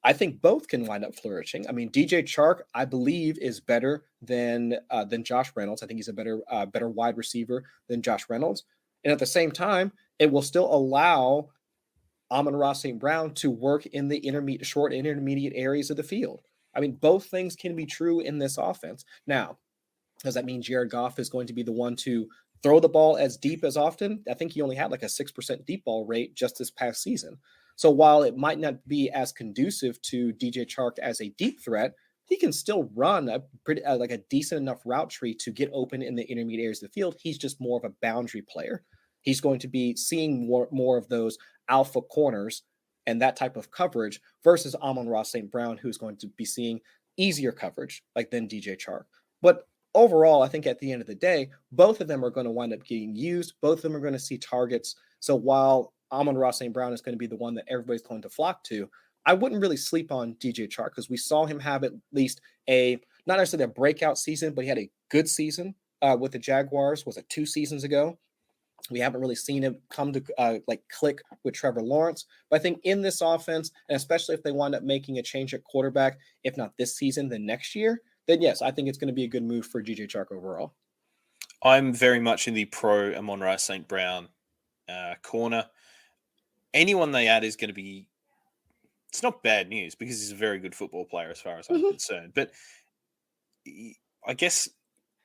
I think both can wind up flourishing. I mean, DJ Chark, I believe, is better than Josh Reynolds. I think he's a better wide receiver than Josh Reynolds. And at the same time, it will still allow Amon-Ra St. Brown to work in the short and intermediate areas of the field. I mean, both things can be true in this offense. Now, does that mean Jared Goff is going to be the one to throw the ball as deep as often? I think he only had like a 6% deep ball rate just this past season. So while it might not be as conducive to DJ Chark as a deep threat, he can still run a decent enough route tree to get open in the intermediate areas of the field. He's just more of a boundary player. He's going to be seeing more of those alpha corners and that type of coverage versus Amon-Ra St. Brown, who's going to be seeing easier coverage than DJ Chark. But overall, I think at the end of the day, both of them are going to wind up getting used. Both of them are going to see targets. So while Amon-Ra St. Brown is going to be the one that everybody's going to flock to, I wouldn't really sleep on DJ Chark because we saw him have at least not necessarily a breakout season, but he had a good season with the Jaguars. Was it 2 seasons ago? We haven't really seen him come to click with Trevor Lawrence. But I think in this offense, and especially if they wind up making a change at quarterback, if not this season, then next year, then yes, I think it's going to be a good move for DJ Chark overall. I'm very much in the pro Amon-Ra St. Brown corner. Anyone they add is going to be, it's not bad news because he's a very good football player as far as I'm concerned. But I guess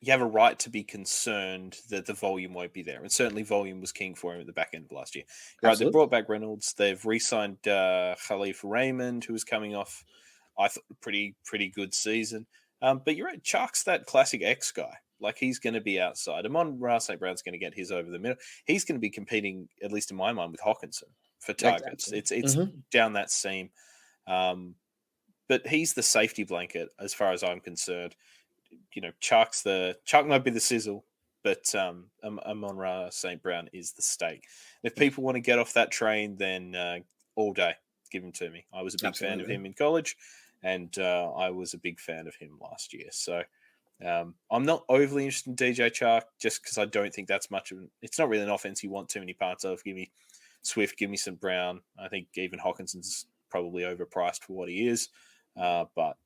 you have a right to be concerned that the volume won't be there. And certainly volume was king for him at the back end of last year. Right, they brought back Reynolds. They've re-signed Khalif Raymond, who was coming off, I thought, a pretty good season. But you're right, Chark's that classic X guy. Like, he's going to be outside. Amon-Ra St. Brown's going to get his over the middle. He's going to be competing, at least in my mind, with Hawkinson for targets. Exactly. It's down that seam. But he's the safety blanket as far as I'm concerned. You know, Chark might be the sizzle, but Amon-Ra St. Brown is the steak. And if people want to get off that train, then all day, give him to me. I was a big fan of him in college, and I was a big fan of him last year. So I'm not overly interested in DJ Chark just because I don't think that's much of it's not really an offense you want too many parts of. Give me Swift, give me some Brown. I think even Hawkinson's probably overpriced for what he is, but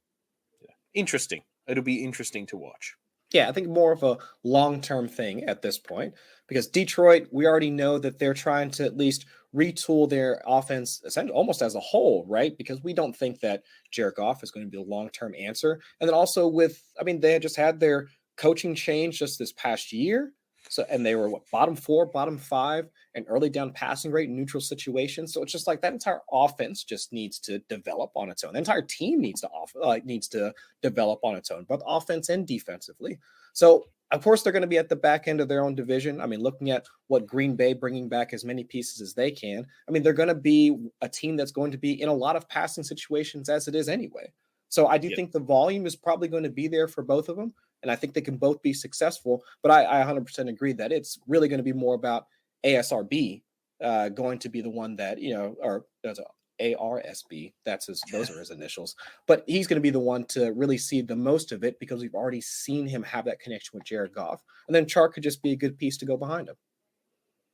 yeah, interesting. It'll be interesting to watch. Yeah, I think more of a long-term thing at this point because Detroit, we already know that they're trying to at least retool their offense essentially almost as a whole, right? Because we don't think that Jared Goff is going to be a long-term answer. And then also they had just had their coaching change just this past year. So, and they were what, bottom 4, bottom 5, and early down passing rate in neutral situations. So it's just like that entire offense just needs to develop on its own. The entire team needs to develop on its own, both offense and defensively. So of course they're going to be at the back end of their own division. I mean, looking at what Green Bay bringing back as many pieces as they can. I mean, they're going to be a team that's going to be in a lot of passing situations as it is anyway. So I do think the volume is probably going to be there for both of them. And I think they can both be successful. But I 100% agree that it's really going to be more about ASRB going to be the one that, or there's a ARSB. Those are his initials. But he's going to be the one to really see the most of it because we've already seen him have that connection with Jared Goff. And then Chark could just be a good piece to go behind him.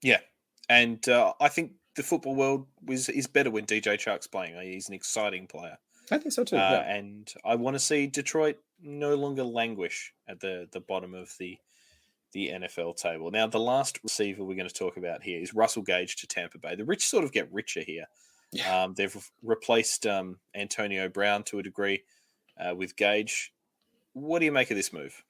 Yeah. And I think the football world is better when DJ Chark's playing. He's an exciting player. I think so too. And I want to see Detroit no longer languish at the bottom of the NFL table. Now, the last receiver we're going to talk about here is Russell Gage to Tampa Bay. The rich sort of get richer here. Yeah. They've replaced Antonio Brown to a degree with Gage. What do you make of this move?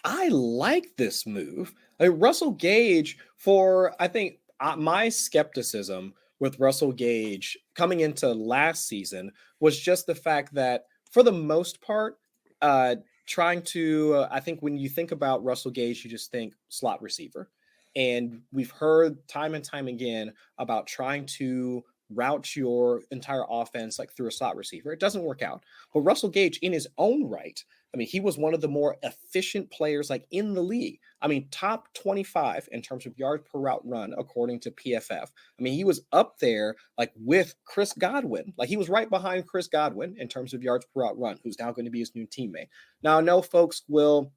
I like this move. Russell Gage, I think my skepticism with Russell Gage coming into last season was just the fact that for the most part, I think when you think about Russell Gage, you just think slot receiver. And we've heard time and time again about trying to route your entire offense like through a slot receiver. It doesn't work out. But Russell Gage in his own right, I mean, he was one of the more efficient players like in the league. I mean, top 25 in terms of yards per route run, according to PFF. I mean, he was up there like with Chris Godwin. Like he was right behind Chris Godwin in terms of yards per route run, who's now going to be his new teammate. Now, I know folks will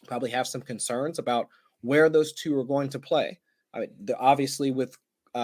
probably have some concerns about where those two are going to play. I mean, obviously with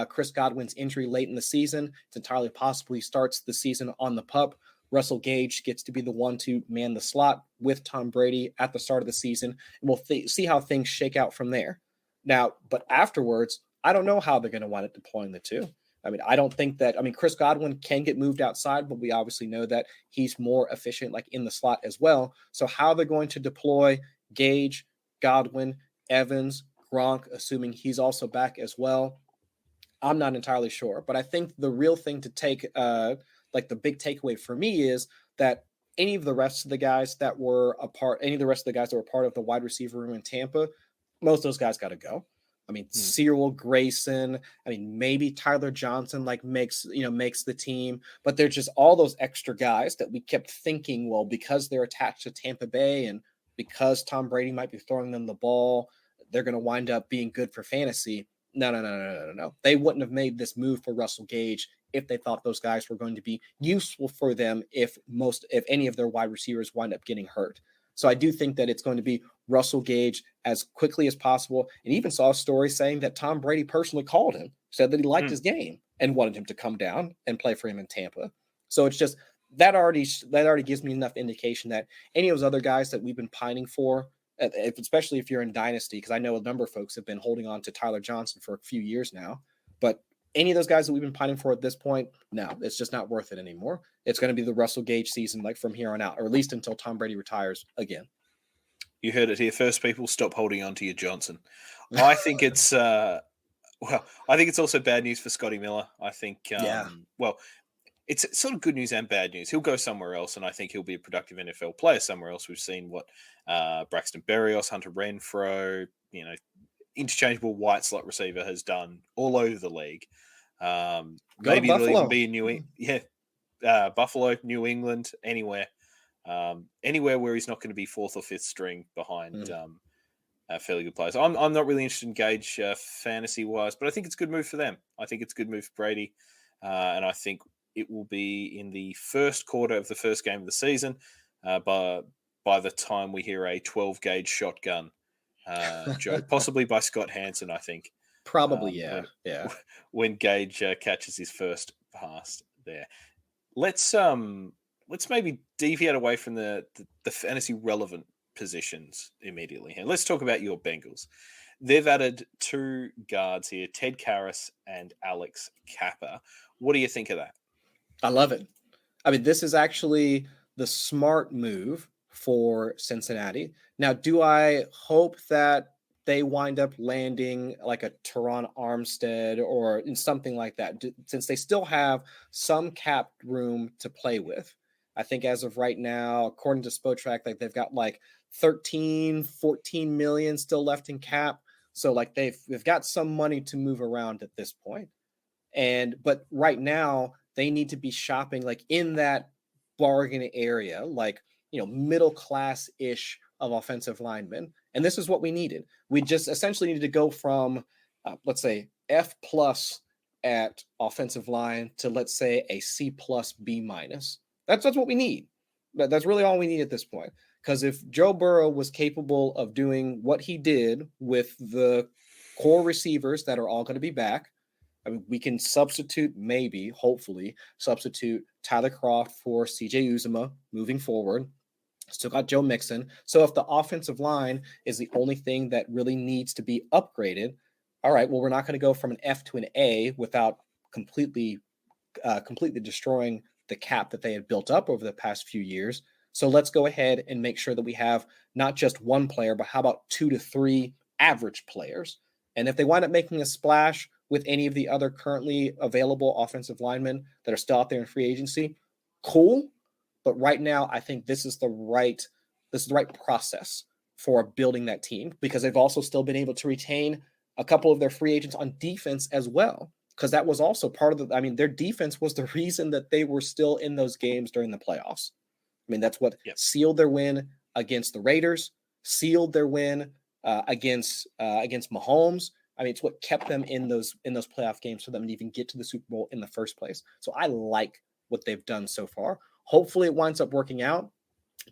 Chris Godwin's injury late in the season, it's entirely possible he starts the season on the pup. Russell Gage gets to be the one to man the slot with Tom Brady at the start of the season. And we'll see how things shake out from there. Now, but afterwards, I don't know how they're going to wind up deploying the two. I mean, I don't think that, Chris Godwin can get moved outside, but we obviously know that he's more efficient like in the slot as well. So how they're going to deploy Gage, Godwin, Evans, Gronk, assuming he's also back as well, I'm not entirely sure. But I think the real thing to take like the big takeaway for me is that any of the rest of the guys that were part of the wide receiver room in Tampa, most of those guys got to go. I mean, Cyril Grayson, maybe Tyler Johnson makes the team, but they're just all those extra guys that we kept thinking, well, because they're attached to Tampa Bay and because Tom Brady might be throwing them the ball, they're going to wind up being good for fantasy. No. They wouldn't have made this move for Russell Gage if they thought those guys were going to be useful for them if any of their wide receivers wind up getting hurt. So I do think that it's going to be Russell Gage as quickly as possible. And even saw a story saying that Tom Brady personally called him, said that he liked his game and wanted him to come down and play for him in Tampa. So it's just that already gives me enough indication that any of those other guys that we've been pining for, especially if you're in Dynasty, because I know a number of folks have been holding on to Tyler Johnson for a few years now, but any of those guys that we've been pining for at this point, no, it's just not worth it anymore. It's going to be the Russell Gage season from here on out, or at least until Tom Brady retires again. You heard it here first, people. Stop holding on to your Johnson. I think it's I think it's also bad news for Scotty Miller. I think it's sort of good news and bad news. He'll go somewhere else, and I think he'll be a productive NFL player somewhere else. We've seen what Braxton Berrios, Hunter Renfrow, interchangeable white slot receiver has done all over the league. Maybe he'll even be in New England. Buffalo, New England, anywhere where he's not going to be fourth or fifth string behind fairly good players. I'm not really interested in Gage fantasy wise, but I think it's a good move for them. I think it's a good move for Brady, and I think it will be in the first quarter of the first game of the season. By the time we hear a 12 gauge shotgun. Joe, possibly by Scott Hansen, I think. Probably, yeah. When Gage catches his first pass there. Let's maybe deviate away from the fantasy relevant positions immediately. And let's talk about your Bengals. They've added two guards here, Ted Karras and Alex Kappa. What do you think of that? I love it. This is actually the smart move for Cincinnati. Now, do I hope that they wind up landing like a Teron Armstead or in something like that, since they still have some cap room to play with. I think as of right now, according to Spotrac, like they've got like 13, 14 million still left in cap. So like they've got some money to move around at this point. But right now they need to be shopping like in that bargain area, like, middle class ish of offensive linemen. And this is what we needed. We just essentially needed to go from, let's say, F plus at offensive line to, let's say, a C plus B minus. That's what we need. That's really all we need at this point. Because if Joe Burrow was capable of doing what he did with the core receivers that are all going to be back, I mean, we can hopefully substitute Tyler Kroft for CJ Uzomah moving forward. Still got Joe Mixon. So if the offensive line is the only thing that really needs to be upgraded, all right, well, we're not going to go from an F to an A without completely destroying the cap that they had built up over the past few years. So let's go ahead and make sure that we have not just one player, but how about 2 to 3 average players? And if they wind up making a splash with any of the other currently available offensive linemen that are still out there in free agency, cool. But right now, I think this is the right process for building that team, because they've also still been able to retain a couple of their free agents on defense as well. Because that was also part of their defense was the reason that they were still in those games during the playoffs. I mean, that's what sealed their win against the Raiders, sealed their win against Mahomes. I mean, it's what kept them in those playoff games for them to even get to the Super Bowl in the first place. So I like what they've done so far. Hopefully it winds up working out,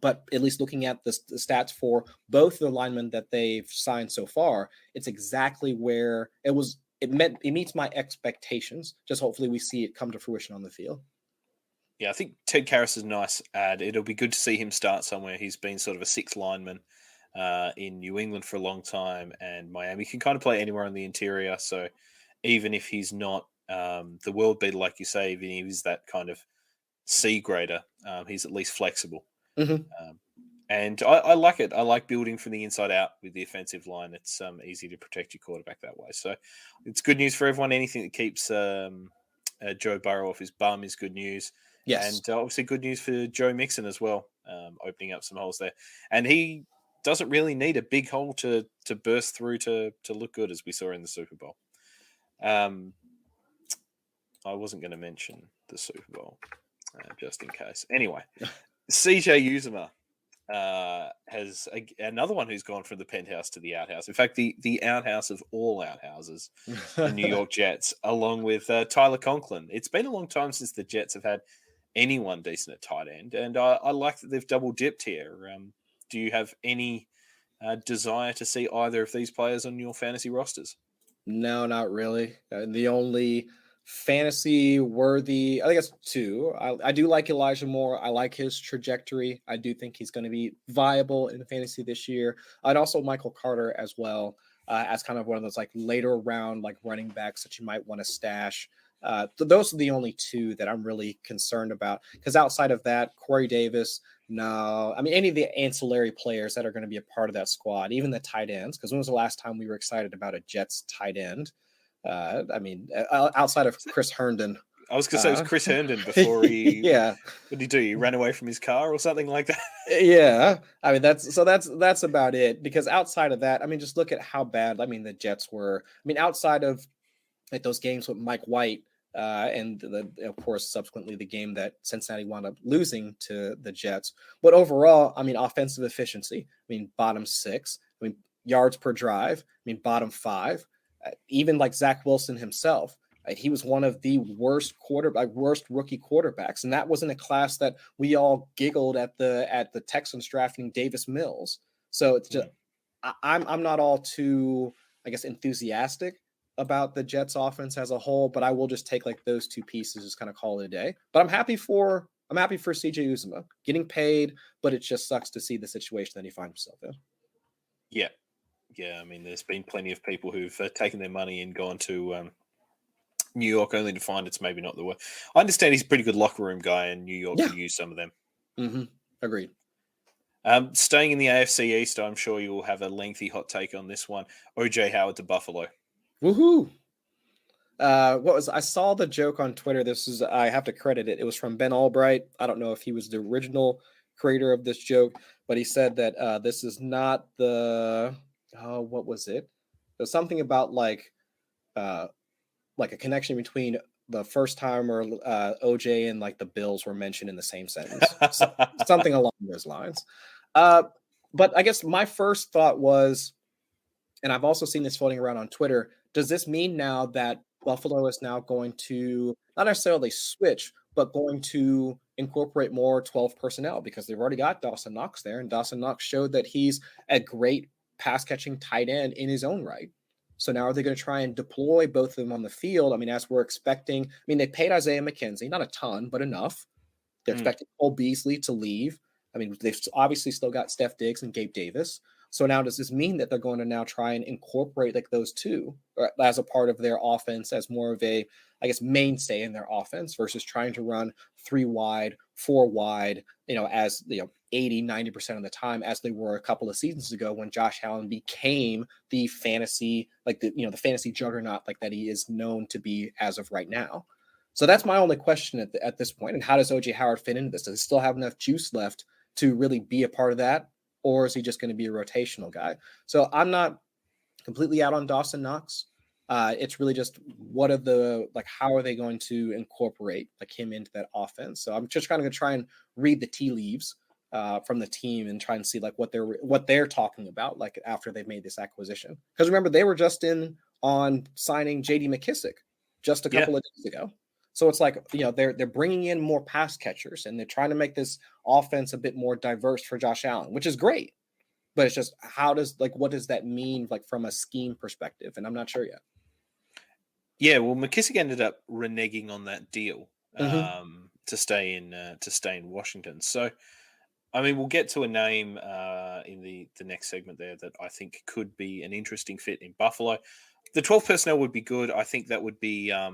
but at least looking at the stats for both the linemen that they've signed so far, it's exactly where it meets my expectations. Just hopefully we see it come to fruition on the field. Yeah, I think Ted Karras is a nice add. It'll be good to see him start somewhere. He's been sort of a sixth lineman in New England for a long time, and Miami can kind of play anywhere on the interior. So even if he's not the world beater, like you say, even if he's that kind of C grader, he's at least flexible. Mm-hmm. And I like it. I like building from the inside out with the offensive line. It's easy to protect your quarterback that way. So it's good news for everyone. Anything that keeps Joe Burrow off his bum is good news. Yes. And obviously good news for Joe Mixon as well, opening up some holes there. And he doesn't really need a big hole to burst through to look good, as we saw in the Super Bowl. I wasn't going to mention the Super Bowl, just in case. Anyway, CJ Uzomah has another one who's gone from the penthouse to the outhouse. In fact, the outhouse of all outhouses, the New York Jets, along with Tyler Conklin. It's been a long time since the Jets have had anyone decent at tight end, and I like that they've double dipped here. Do you have any desire to see either of these players on your fantasy rosters? No, not really. The only fantasy worthy, I think it's 2. I do like Elijah Moore. I like his trajectory. I do think he's going to be viable in fantasy this year. And also Michael Carter as well, as kind of one of those like later round like running backs that you might want to stash. Those are the only 2 that I'm really concerned about, because outside of that, Corey Davis, no. I mean, any of the ancillary players that are going to be a part of that squad, even the tight ends, because when was the last time we were excited about a Jets tight end? Outside of Chris Herndon. I was going to say it was Chris Herndon before he. Yeah. What did he do? He ran away from his car or something like that. Yeah. I mean, that's about it. Because outside of that, I mean, just look at how bad. I mean, the Jets were. I mean, outside of like those games with Mike White. And of course, subsequently the game that Cincinnati wound up losing to the Jets. But overall, I mean, offensive efficiency, I mean, bottom 6, I mean, yards per drive, I mean, bottom 5, even like Zach Wilson himself, he was one of the worst rookie quarterbacks. And that was in a class that we all giggled at the Texans drafting Davis Mills. So it's just, I'm not all too, I guess, enthusiastic about the Jets offense as a whole, but I will just take like those 2 pieces, just kind of call it a day. But I'm happy for CJ Uzomah getting paid, but it just sucks to see the situation that he finds himself in. Yeah. I mean, there's been plenty of people who've taken their money and gone to New York only to find it's maybe not the way. I understand he's a pretty good locker room guy, and New York could use some of them. Mm-hmm. Agreed. Staying in the AFC East, I'm sure you will have a lengthy hot take on this one. OJ Howard to Buffalo. Woohoo! I saw the joke on Twitter. I have to credit it. It was from Ben Albright. I don't know if he was the original creator of this joke, but he said that this is not what was it? It was something about like a connection between the first timer OJ and like the Bills were mentioned in the same sentence. Something along those lines. But I guess my first thought was, and I've also seen this floating around on Twitter, does this mean now that Buffalo is now going to not necessarily switch, but going to incorporate more 12 personnel because they've already got Dawson Knox there, and Dawson Knox showed that he's a great pass-catching tight end in his own right. So now are they going to try and deploy both of them on the field? I mean, as we're expecting, they paid Isaiah McKenzie, not a ton, but enough. They're expecting Cole Beasley to leave. I mean, they've obviously still got Steph Diggs and Gabe Davis. So now does this mean that they're going to now try and incorporate like those two as a part of their offense as more of a, I guess, mainstay in their offense versus trying to run 3 wide, 4 wide, as 80, 90% of the time as they were a couple of seasons ago when Josh Allen became the fantasy, the fantasy juggernaut like that he is known to be as of right now. So that's my only question at this point. And how does OJ Howard fit into this? Does he still have enough juice left to really be a part of that? Or is he just going to be a rotational guy? So I'm not completely out on Dawson Knox. It's really just how are they going to incorporate him into that offense? So I'm just kind of going to try and read the tea leaves from the team and try and see what they're talking about after they've made this acquisition. Because remember, they were just in on signing J.D. McKissick just a couple of days ago. So it's they're bringing in more pass catchers and they're trying to make this offense a bit more diverse for Josh Allen, which is great. But it's just what does that mean from a scheme perspective? And I'm not sure yet. Yeah, well, McKissick ended up reneging on that deal to stay in Washington. So, I mean, we'll get to a name in the next segment there that I think could be an interesting fit in Buffalo. The 12 personnel would be good. I think that would be a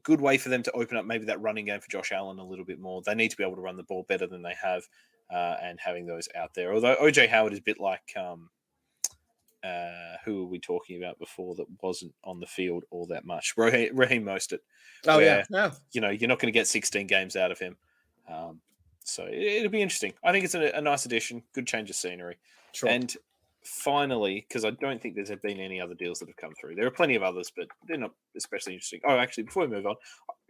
good way for them to open up maybe that running game for Josh Allen a little bit more. They need to be able to run the ball better than they have, and having those out there. Although OJ Howard is a bit like who were we talking about before that wasn't on the field all that much? Raheem Mostert. Oh, yeah. You're not going to get 16 games out of him. So it'll be interesting. I think it's a nice addition, good change of scenery. Sure. And finally, because I don't think there's been any other deals that have come through. There are plenty of others, but they're not especially interesting. Oh, actually, before we move on,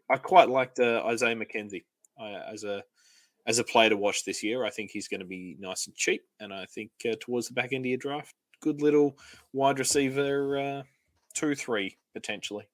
I quite liked Isaiah McKenzie as a player to watch this year. I think he's going to be nice and cheap, and I think towards the back end of your draft, good little wide receiver 2-3 potentially.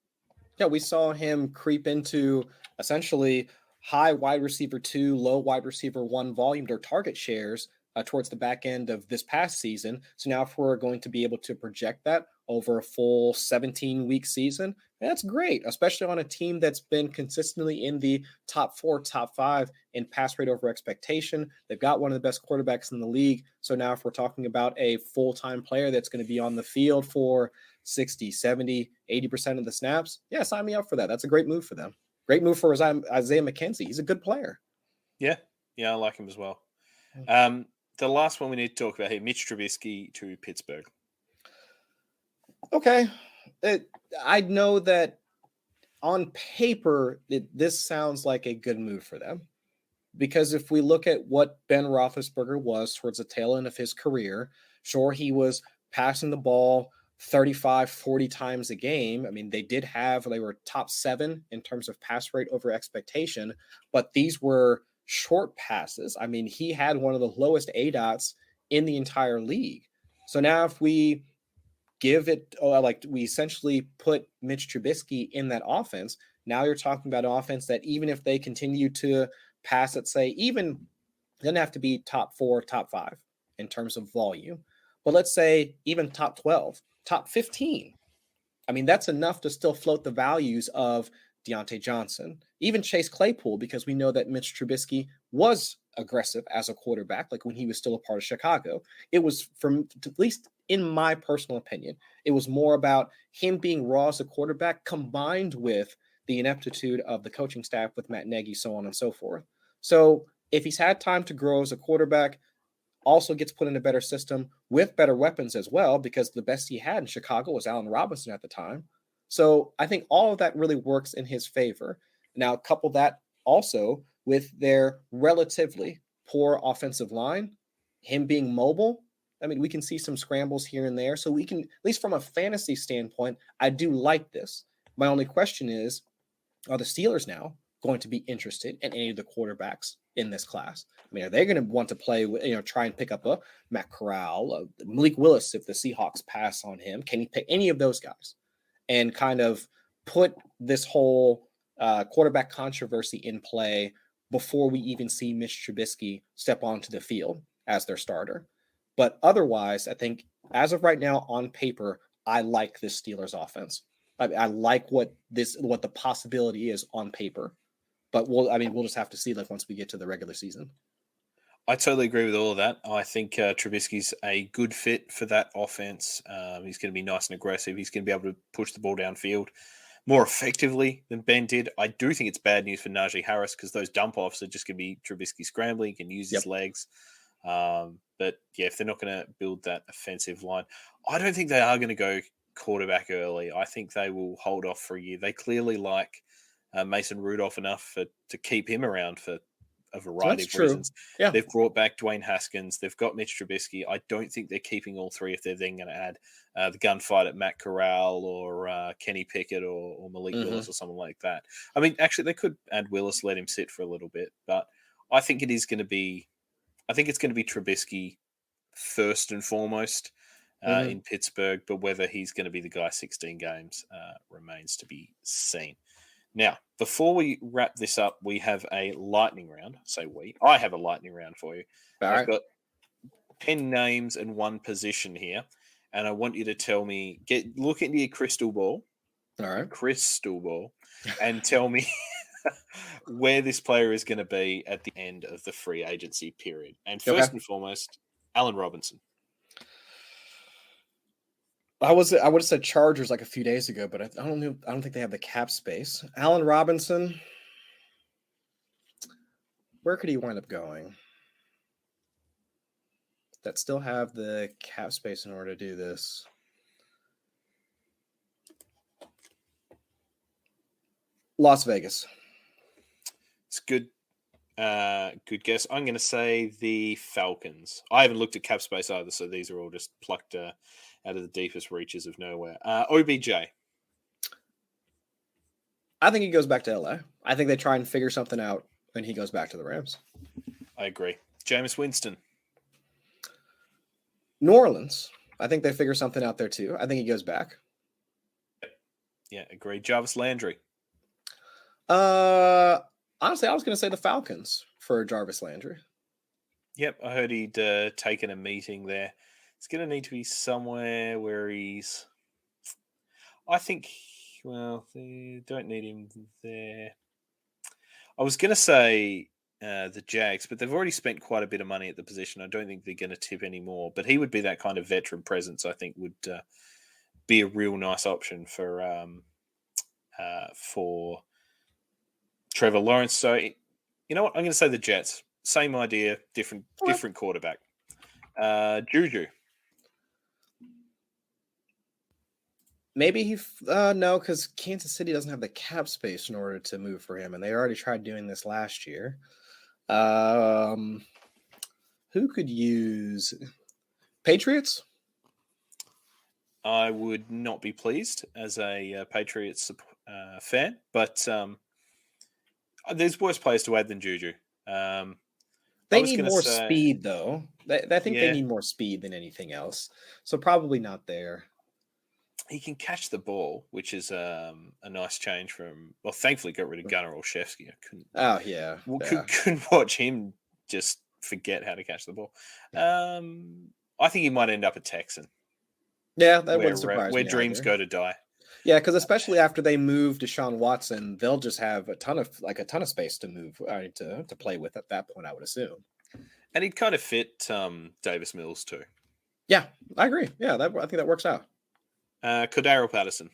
Yeah, we saw him creep into essentially high wide receiver 2, low wide receiver 1 volume or target shares towards the back end of this past season. So now if we're going to be able to project that over a full 17-week season, that's great, especially on a team that's been consistently in the top 4, top 5 in pass rate over expectation. They've got one of the best quarterbacks in the league. So now if we're talking about a full-time player that's going to be on the field for 60, 70, 80% of the snaps, yeah, sign me up for that. That's a great move for them. Great move for Isaiah McKenzie. He's a good player. Yeah, I like him as well. The last one we need to talk about here, Mitch Trubisky to Pittsburgh. Okay. I know that on paper, this sounds like a good move for them. Because if we look at what Ben Roethlisberger was towards the tail end of his career, sure, he was passing the ball 35, 40 times a game. I mean, they were top 7 in terms of pass rate over expectation, but these were short passes. I mean, he had one of the lowest ADOTs in the entire league. So now if we we essentially put Mitch Trubisky in that offense, now you're talking about an offense that even if they continue to pass, let's say, even doesn't have to be top 4, top 5 in terms of volume, but let's say even top 12, top 15. I mean, that's enough to still float the values of Deontay Johnson, even Chase Claypool, because we know that Mitch Trubisky was aggressive as a quarterback, like when he was still a part of Chicago. It was, at least in my personal opinion, it was more about him being raw as a quarterback combined with the ineptitude of the coaching staff with Matt Nagy, so on and so forth. So if he's had time to grow as a quarterback, also gets put in a better system with better weapons as well, because the best he had in Chicago was Allen Robinson at the time. So I think all of that really works in his favor. Now, couple that also with their relatively poor offensive line, him being mobile. I mean, we can see some scrambles here and there. So we can, at least from a fantasy standpoint, I do like this. My only question is, are the Steelers now going to be interested in any of the quarterbacks in this class? I mean, are they going to want to play with, try and pick up a Matt Corral, Malik Willis if the Seahawks pass on him? Can he pick any of those guys and kind of put this whole quarterback controversy in play before we even see Mitch Trubisky step onto the field as their starter? But otherwise, I think as of right now on paper, I like this Steelers offense. I like what the possibility is on paper, but we'll just have to see once we get to the regular season. I totally agree with all of that. I think Trubisky's a good fit for that offense. He's going to be nice and aggressive. He's going to be able to push the ball downfield more effectively than Ben did. I do think it's bad news for Najee Harris because those dump offs are just going to be Trubisky scrambling. He can use his legs. But yeah, if they're not going to build that offensive line, I don't think they are going to go quarterback early. I think they will hold off for a year. They clearly like Mason Rudolph enough to keep him around for a variety of reasons. Yeah. They've brought back Dwayne Haskins. They've got Mitch Trubisky. I don't think they're keeping all three if they're then going to add the gunfight at Matt Corral or Kenny Pickett or Malik Willis or someone like that. I mean, actually, they could add Willis, let him sit for a little bit. But I think it's going to be Trubisky first and foremost in Pittsburgh, but whether he's going to be the guy 16 games remains to be seen. Now, before we wrap this up, we have a lightning round. I have a lightning round for you. I've got 10 names and one position here, and I want you to tell me, look into your crystal ball. All right. Crystal ball, and tell me where this player is going to be at the end of the free agency period. And first and foremost, Allen Robinson. I would have said Chargers a few days ago, but I don't think they have the cap space. Allen Robinson, where could he wind up going? That still have the cap space in order to do this. Las Vegas. It's good. Good guess. I'm going to say the Falcons. I haven't looked at cap space either, so these are all just plucked out of the deepest reaches of nowhere. OBJ. I think he goes back to LA. I think they try and figure something out when he goes back to the Rams. I agree. Jameis Winston. New Orleans. I think they figure something out there too. I think he goes back. Yeah, agreed. Jarvis Landry. Honestly, I was going to say the Falcons for Jarvis Landry. Yep, I heard he'd taken a meeting there. It's going to need to be somewhere where he's... I think, they don't need him there. I was going to say the Jags, but they've already spent quite a bit of money at the position. I don't think they're going to tip any more. But he would be that kind of veteran presence, I think, would be a real nice option for Trevor Lawrence. So, you know what? I'm going to say the Jets. Same idea, different quarterback. Juju. Maybe no, because Kansas City doesn't have the cap space in order to move for him, and they already tried doing this last year. Who could use Patriots? I would not be pleased as a Patriots fan, but there's worse players to add than Juju. They need more speed, though. I think they need more speed than anything else. So probably not there. He can catch the ball, which is a nice change from. Well, thankfully, got rid of Gunnar Olszewski. I couldn't. Oh yeah, couldn't watch him just forget how to catch the ball. I think he might end up a Texan. Yeah, that wouldn't surprise me. Where dreams go to die. Yeah, because especially after they move Deshaun Watson, they'll just have a ton of space to move to play with at that point, I would assume. And he'd kind of fit Davis Mills too. Yeah, I agree. Yeah, I think that works out. Cordero Patterson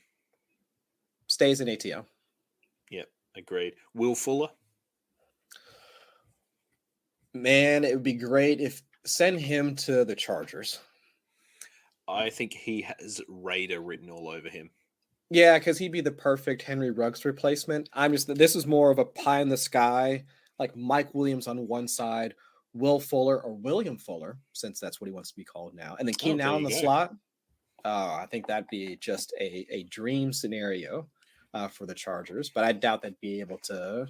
stays in ATL. Yep, agreed. Will Fuller. Man, it would be great if send him to the Chargers. I think he has Raider written all over him. Yeah, because he'd be the perfect Henry Ruggs replacement. This is more of a pie in the sky, like Mike Williams on one side, Will Fuller or William Fuller, since that's what he wants to be called now, and then Keenan Allen in the slot. I think that'd be just a dream scenario for the Chargers, but I doubt they'd be able to.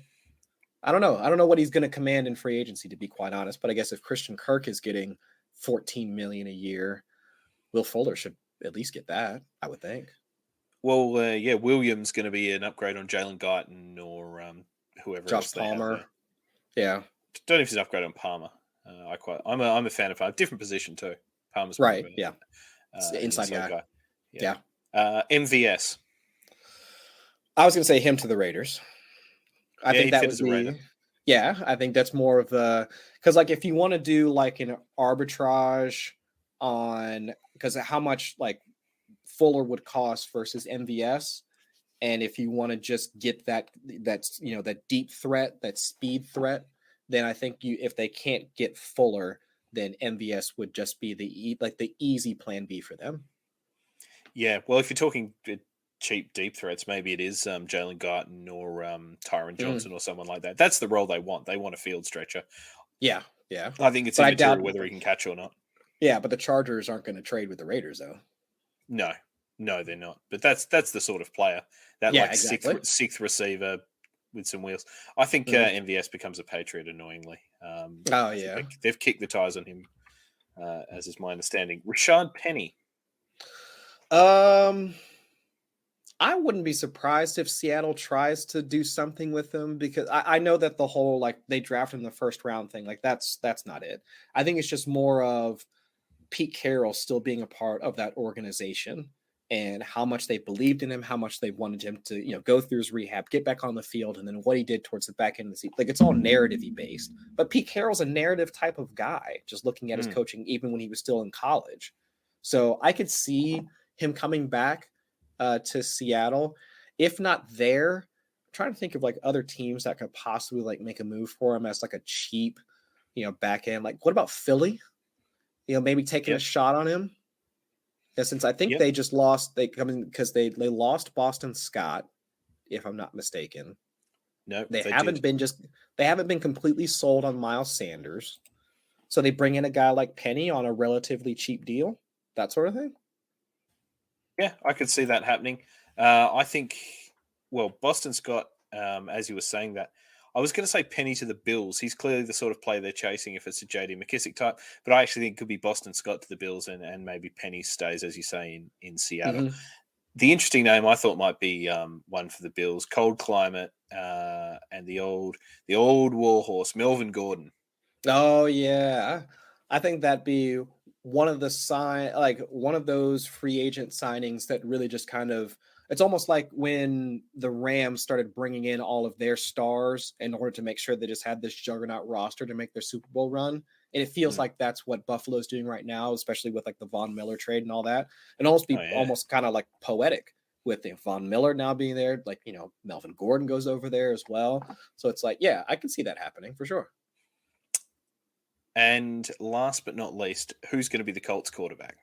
I don't know. I don't know what he's going to command in free agency, to be quite honest. But I guess if Christian Kirk is getting $14 million a year, Will Fuller should at least get that, I would think. Well, Williams going to be an upgrade on Jalen Guyton or whoever Josh else they have Palmer. there. Yeah, don't know if he's an upgrade on Palmer. I'm a fan of Palmer. Different position too. Palmer's right. Inside guy. Yeah. MVS. I was going to say him to the Raiders. I think that would be. Yeah, I think that's more of the because like if you want to do like an arbitrage on because of how much like Fuller would cost versus MVS, and if you want to just get that deep threat, that speed threat, then I think if they can't get Fuller, then MVS would just be the easy plan B for them. Yeah, well, if you're talking cheap deep threats, maybe it is Jalen Guyton or Tyron Johnson or someone like that. That's the role they want. They want a field stretcher. Yeah. I think it's immaterial whether he can catch or not. Yeah, but the Chargers aren't going to trade with the Raiders, though. No, they're not. But that's the sort of player that exactly. sixth receiver with some wheels. I think MVS becomes a Patriot annoyingly. They've kicked the tires on him, as is my understanding. Rashad Penny. I wouldn't be surprised if Seattle tries to do something with him because I know that the whole like they drafted him in the first round thing, like that's not it. I think it's just more of Pete Carroll still being a part of that organization and how much they believed in him, how much they wanted him to, go through his rehab, get back on the field, and then what he did towards the back end of the season. Like it's all narrative-y based. But Pete Carroll's a narrative type of guy, just looking at his coaching, even when he was still in college. So I could see him coming back to Seattle, if not there. I'm trying to think of like other teams that could possibly like make a move for him as like a cheap, back end. Like what about Philly? Maybe taking a shot on him. Yeah, since I think they just lost, they lost Boston Scott, if I'm not mistaken. No, they haven't been completely sold on Miles Sanders, so they bring in a guy like Penny on a relatively cheap deal, that sort of thing. Yeah, I could see that happening. I think, Boston Scott, as you were saying that, I was going to say Penny to the Bills. He's clearly the sort of player they're chasing if it's a J.D. McKissick type, but I actually think it could be Boston Scott to the Bills and maybe Penny stays, as you say, in Seattle. Mm-hmm. The interesting name I thought might be one for the Bills, cold climate and the old warhorse, Melvin Gordon. Oh, yeah. I think that'd be one of those free agent signings that really just kind of, it's almost like when the Rams started bringing in all of their stars in order to make sure they just had this juggernaut roster to make their Super Bowl run. And it feels like that's what Buffalo's doing right now, especially with like the Von Miller trade and all that. And almost kind of like poetic with Von Miller now being there. Like, Melvin Gordon goes over there as well. So it's like, yeah, I can see that happening for sure. And last but not least, who's going to be the Colts quarterback?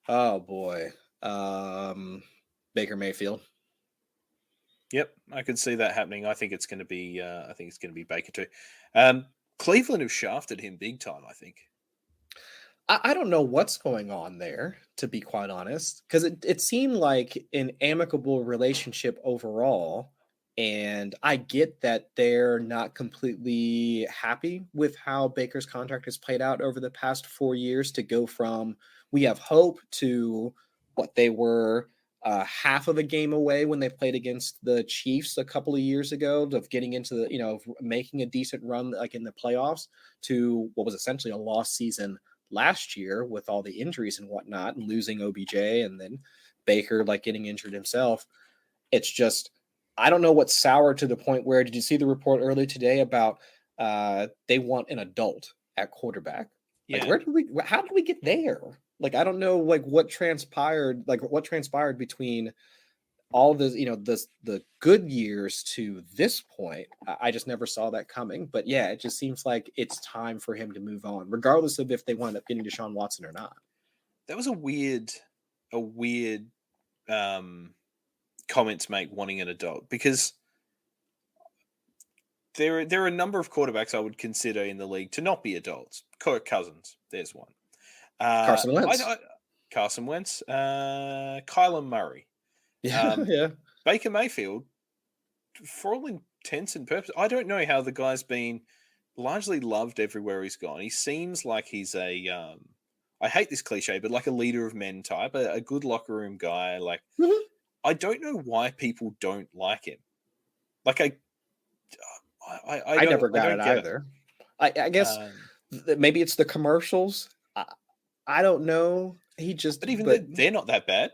Oh boy. Baker Mayfield. Yep, I could see that happening. I think it's going to be Baker too. Cleveland have shafted him big time, I think. I don't know what's going on there, to be quite honest, because it seemed like an amicable relationship overall. And I get that they're not completely happy with how Baker's contract has played out over the past 4 years to go from we have hope to what they were half of a game away when they played against the Chiefs a couple of years ago of getting into the, making a decent run like in the playoffs to what was essentially a lost season last year with all the injuries and whatnot and losing OBJ and then Baker like getting injured himself. It's just, I don't know what's sour to the point where, did you see the report earlier today about they want an adult at quarterback? Yeah. Like, how did we get there? Like, I don't know, like what transpired between all the the good years to this point, I just never saw that coming. But yeah, it just seems like it's time for him to move on, regardless of if they wind up getting Deshaun Watson or not. That was a weird comment to make, wanting an adult, because there are a number of quarterbacks I would consider in the league to not be adults. Kirk Cousins, there's one. Carson Wentz. Carson Wentz. Kyler Murray. Yeah, yeah. Baker Mayfield, for all intents and purposes, I don't know how the guy's been largely loved everywhere he's gone. He seems like he's a, I hate this cliche, but like a leader of men type, a good locker room guy. Like, I don't know why people don't like him. Like, I never got it either. I guess maybe it's the commercials. I don't know. They're not that bad.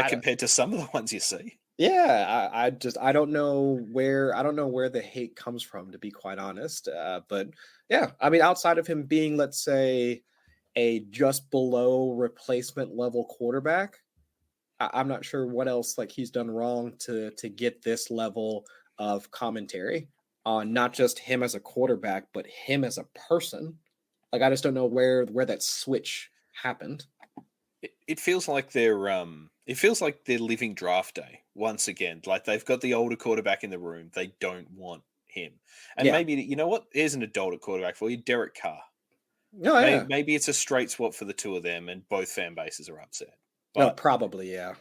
Compared to some of the ones you see. Yeah, I don't know where the hate comes from, to be quite honest. But yeah, I mean, outside of him being, let's say, a just below replacement level quarterback, I'm not sure what else like he's done wrong to get this level of commentary on not just him as a quarterback, but him as a person. Like, I just don't know where that switch happened. It feels like they're living draft day once again. Like, they've got the older quarterback in the room. They don't want him. And maybe, you know what? Here's an adult at quarterback for you, Derek Carr. No, maybe it's a straight swap for the two of them, and both fan bases are upset. No, probably, yeah.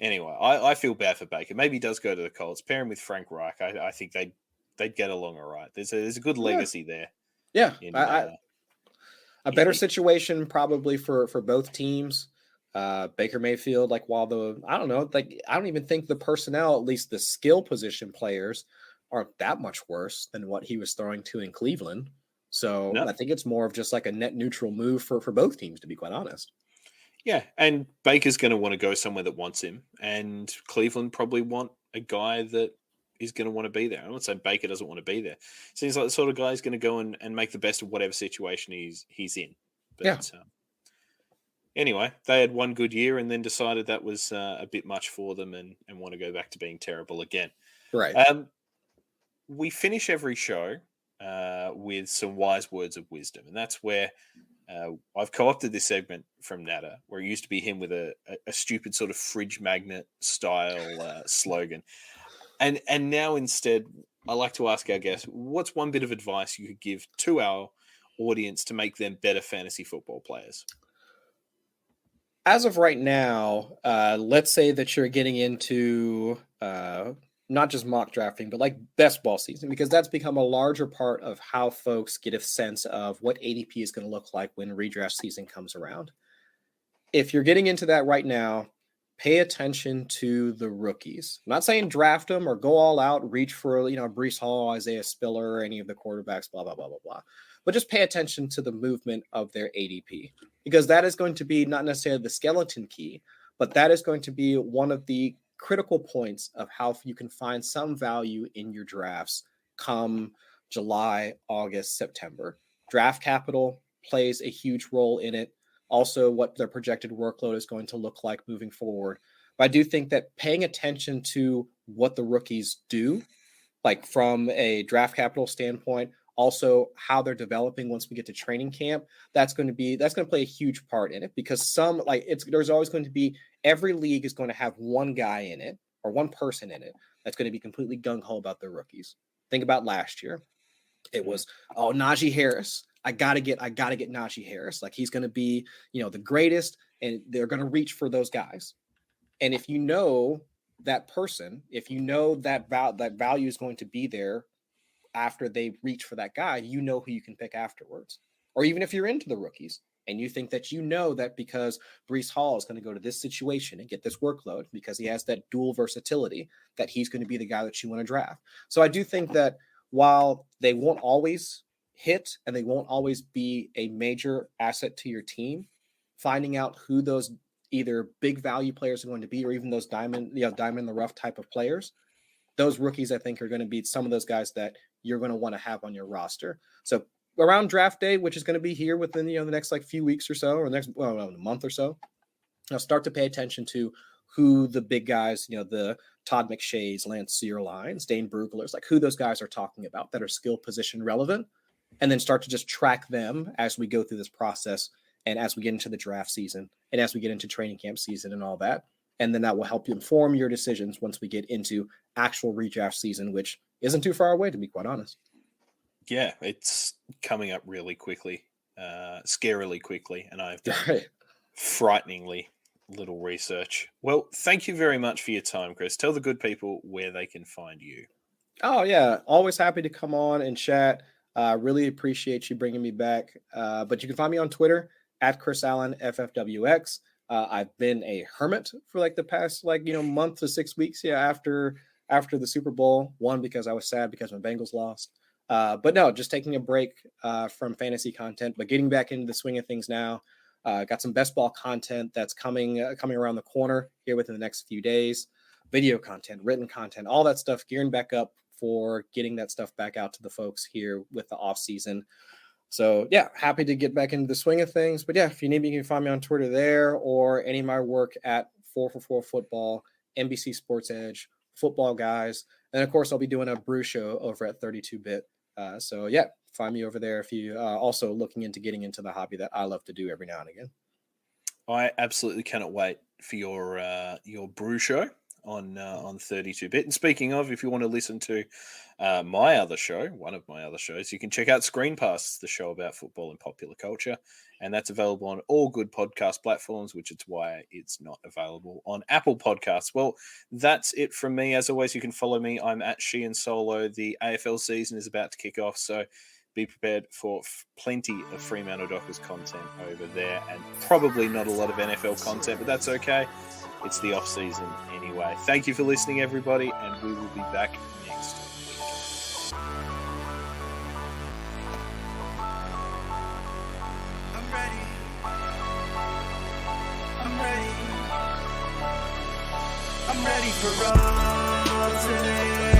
Anyway, I feel bad for Baker. Maybe he does go to the Colts. Pair him with Frank Reich. I think they'd get along all right. There's a good legacy there. Yeah, a better situation probably for both teams. Baker Mayfield, like, I don't even think the personnel, at least the skill position players, aren't that much worse than what he was throwing to in Cleveland. So I think it's more of just like a net neutral move for both teams, to be quite honest. Yeah, and Baker's going to want to go somewhere that wants him, and Cleveland probably want a guy that is going to want to be there. I'm not saying Baker doesn't want to be there. Seems like the sort of guy who's going to go and make the best of whatever situation he's in. But, anyway, they had one good year and then decided that was a bit much for them and want to go back to being terrible again. Right. We finish every show with some wise words of wisdom, and that's where I've co-opted this segment from Natter, where it used to be him with a stupid sort of fridge magnet style slogan. And now instead, I like to ask our guests, what's one bit of advice you could give to our audience to make them better fantasy football players? As of right now, let's say that you're getting into not just mock drafting, but like best ball season, because that's become a larger part of how folks get a sense of what ADP is going to look like when redraft season comes around. If you're getting into that right now, pay attention to the rookies. I'm not saying draft them or go all out, reach for, Breece Hall, Isaiah Spiller, any of the quarterbacks, blah, blah, blah, blah, blah. But just pay attention to the movement of their ADP, because that is going to be not necessarily the skeleton key, but that is going to be one of the critical points of how you can find some value in your drafts come July, August, September. Draft capital plays a huge role in it. Also, what their projected workload is going to look like moving forward. But I do think that paying attention to what the rookies do, like from a draft capital standpoint, also how they're developing once we get to training camp, that's going to play a huge part in it, because there's always going to be, every league is going to have one guy in it or one person in it that's going to be completely gung-ho about their rookies. Think about last year. It was, Najee Harris. I gotta get Najee Harris. Like, he's going to be, the greatest, and they're going to reach for those guys. And if you know that person, if you know that value is going to be there after they reach for that guy, you know who you can pick afterwards. Or even if you're into the rookies and you think that because Breece Hall is going to go to this situation and get this workload because he has that dual versatility, that he's going to be the guy that you want to draft. So I do think that while they won't always hit and they won't always be a major asset to your team, finding out who those either big value players are going to be, or even those diamond in the rough type of players, those rookies, I think, are going to be some of those guys that you're going to want to have on your roster. So around draft day, which is going to be here within, the next few weeks or so, or a month or so, start to pay attention to who the big guys, the Todd McShays, Lance Zierleins, Dane Bruglers, like who those guys are talking about that are skill position relevant, and then start to just track them as we go through this process and as we get into the draft season and as we get into training camp season and all that. And then that will help you inform your decisions once we get into actual redraft season, which isn't too far away, to be quite honest. Yeah, it's coming up really quickly, scarily quickly, and I've done frighteningly little research. Well, thank you very much for your time, Chris. Tell the good people where they can find you. Oh, yeah. Always happy to come on and chat. Really appreciate you bringing me back. But you can find me on Twitter at Chris Allen FFWX. I've been a hermit for like the past month to 6 weeks. Yeah, after the Super Bowl. One, because I was sad because my Bengals lost. But no, just taking a break from fantasy content, but getting back into the swing of things now. Got some best ball content that's coming around the corner here within the next few days. Video content, written content, all that stuff, gearing back up for getting that stuff back out to the folks here with the off season. So yeah, happy to get back into the swing of things. But yeah, if you need me, you can find me on Twitter there or any of my work at 4for4 Football, NBC Sports Edge, Football Guys. And of course, I'll be doing a brew show over at 32-Bit. So yeah, find me over there if you also looking into getting into the hobby that I love to do every now and again. I absolutely cannot wait for your brew show on 32-Bit. And speaking of, if you want to listen to my other show, one of my other shows, you can check out Screen Pass, the show about football and popular culture. And that's available on all good podcast platforms, which is why it's not available on Apple Podcasts. Well, that's it from me. As always, you can follow me. I'm at Sheahan Solo. The AFL season is about to kick off, so be prepared for plenty of Fremantle Dockers content over there, and probably not a lot of NFL content, but that's okay. It's the off season anyway. Thank you for listening, everybody, and we will be back next week. I'm ready for all today.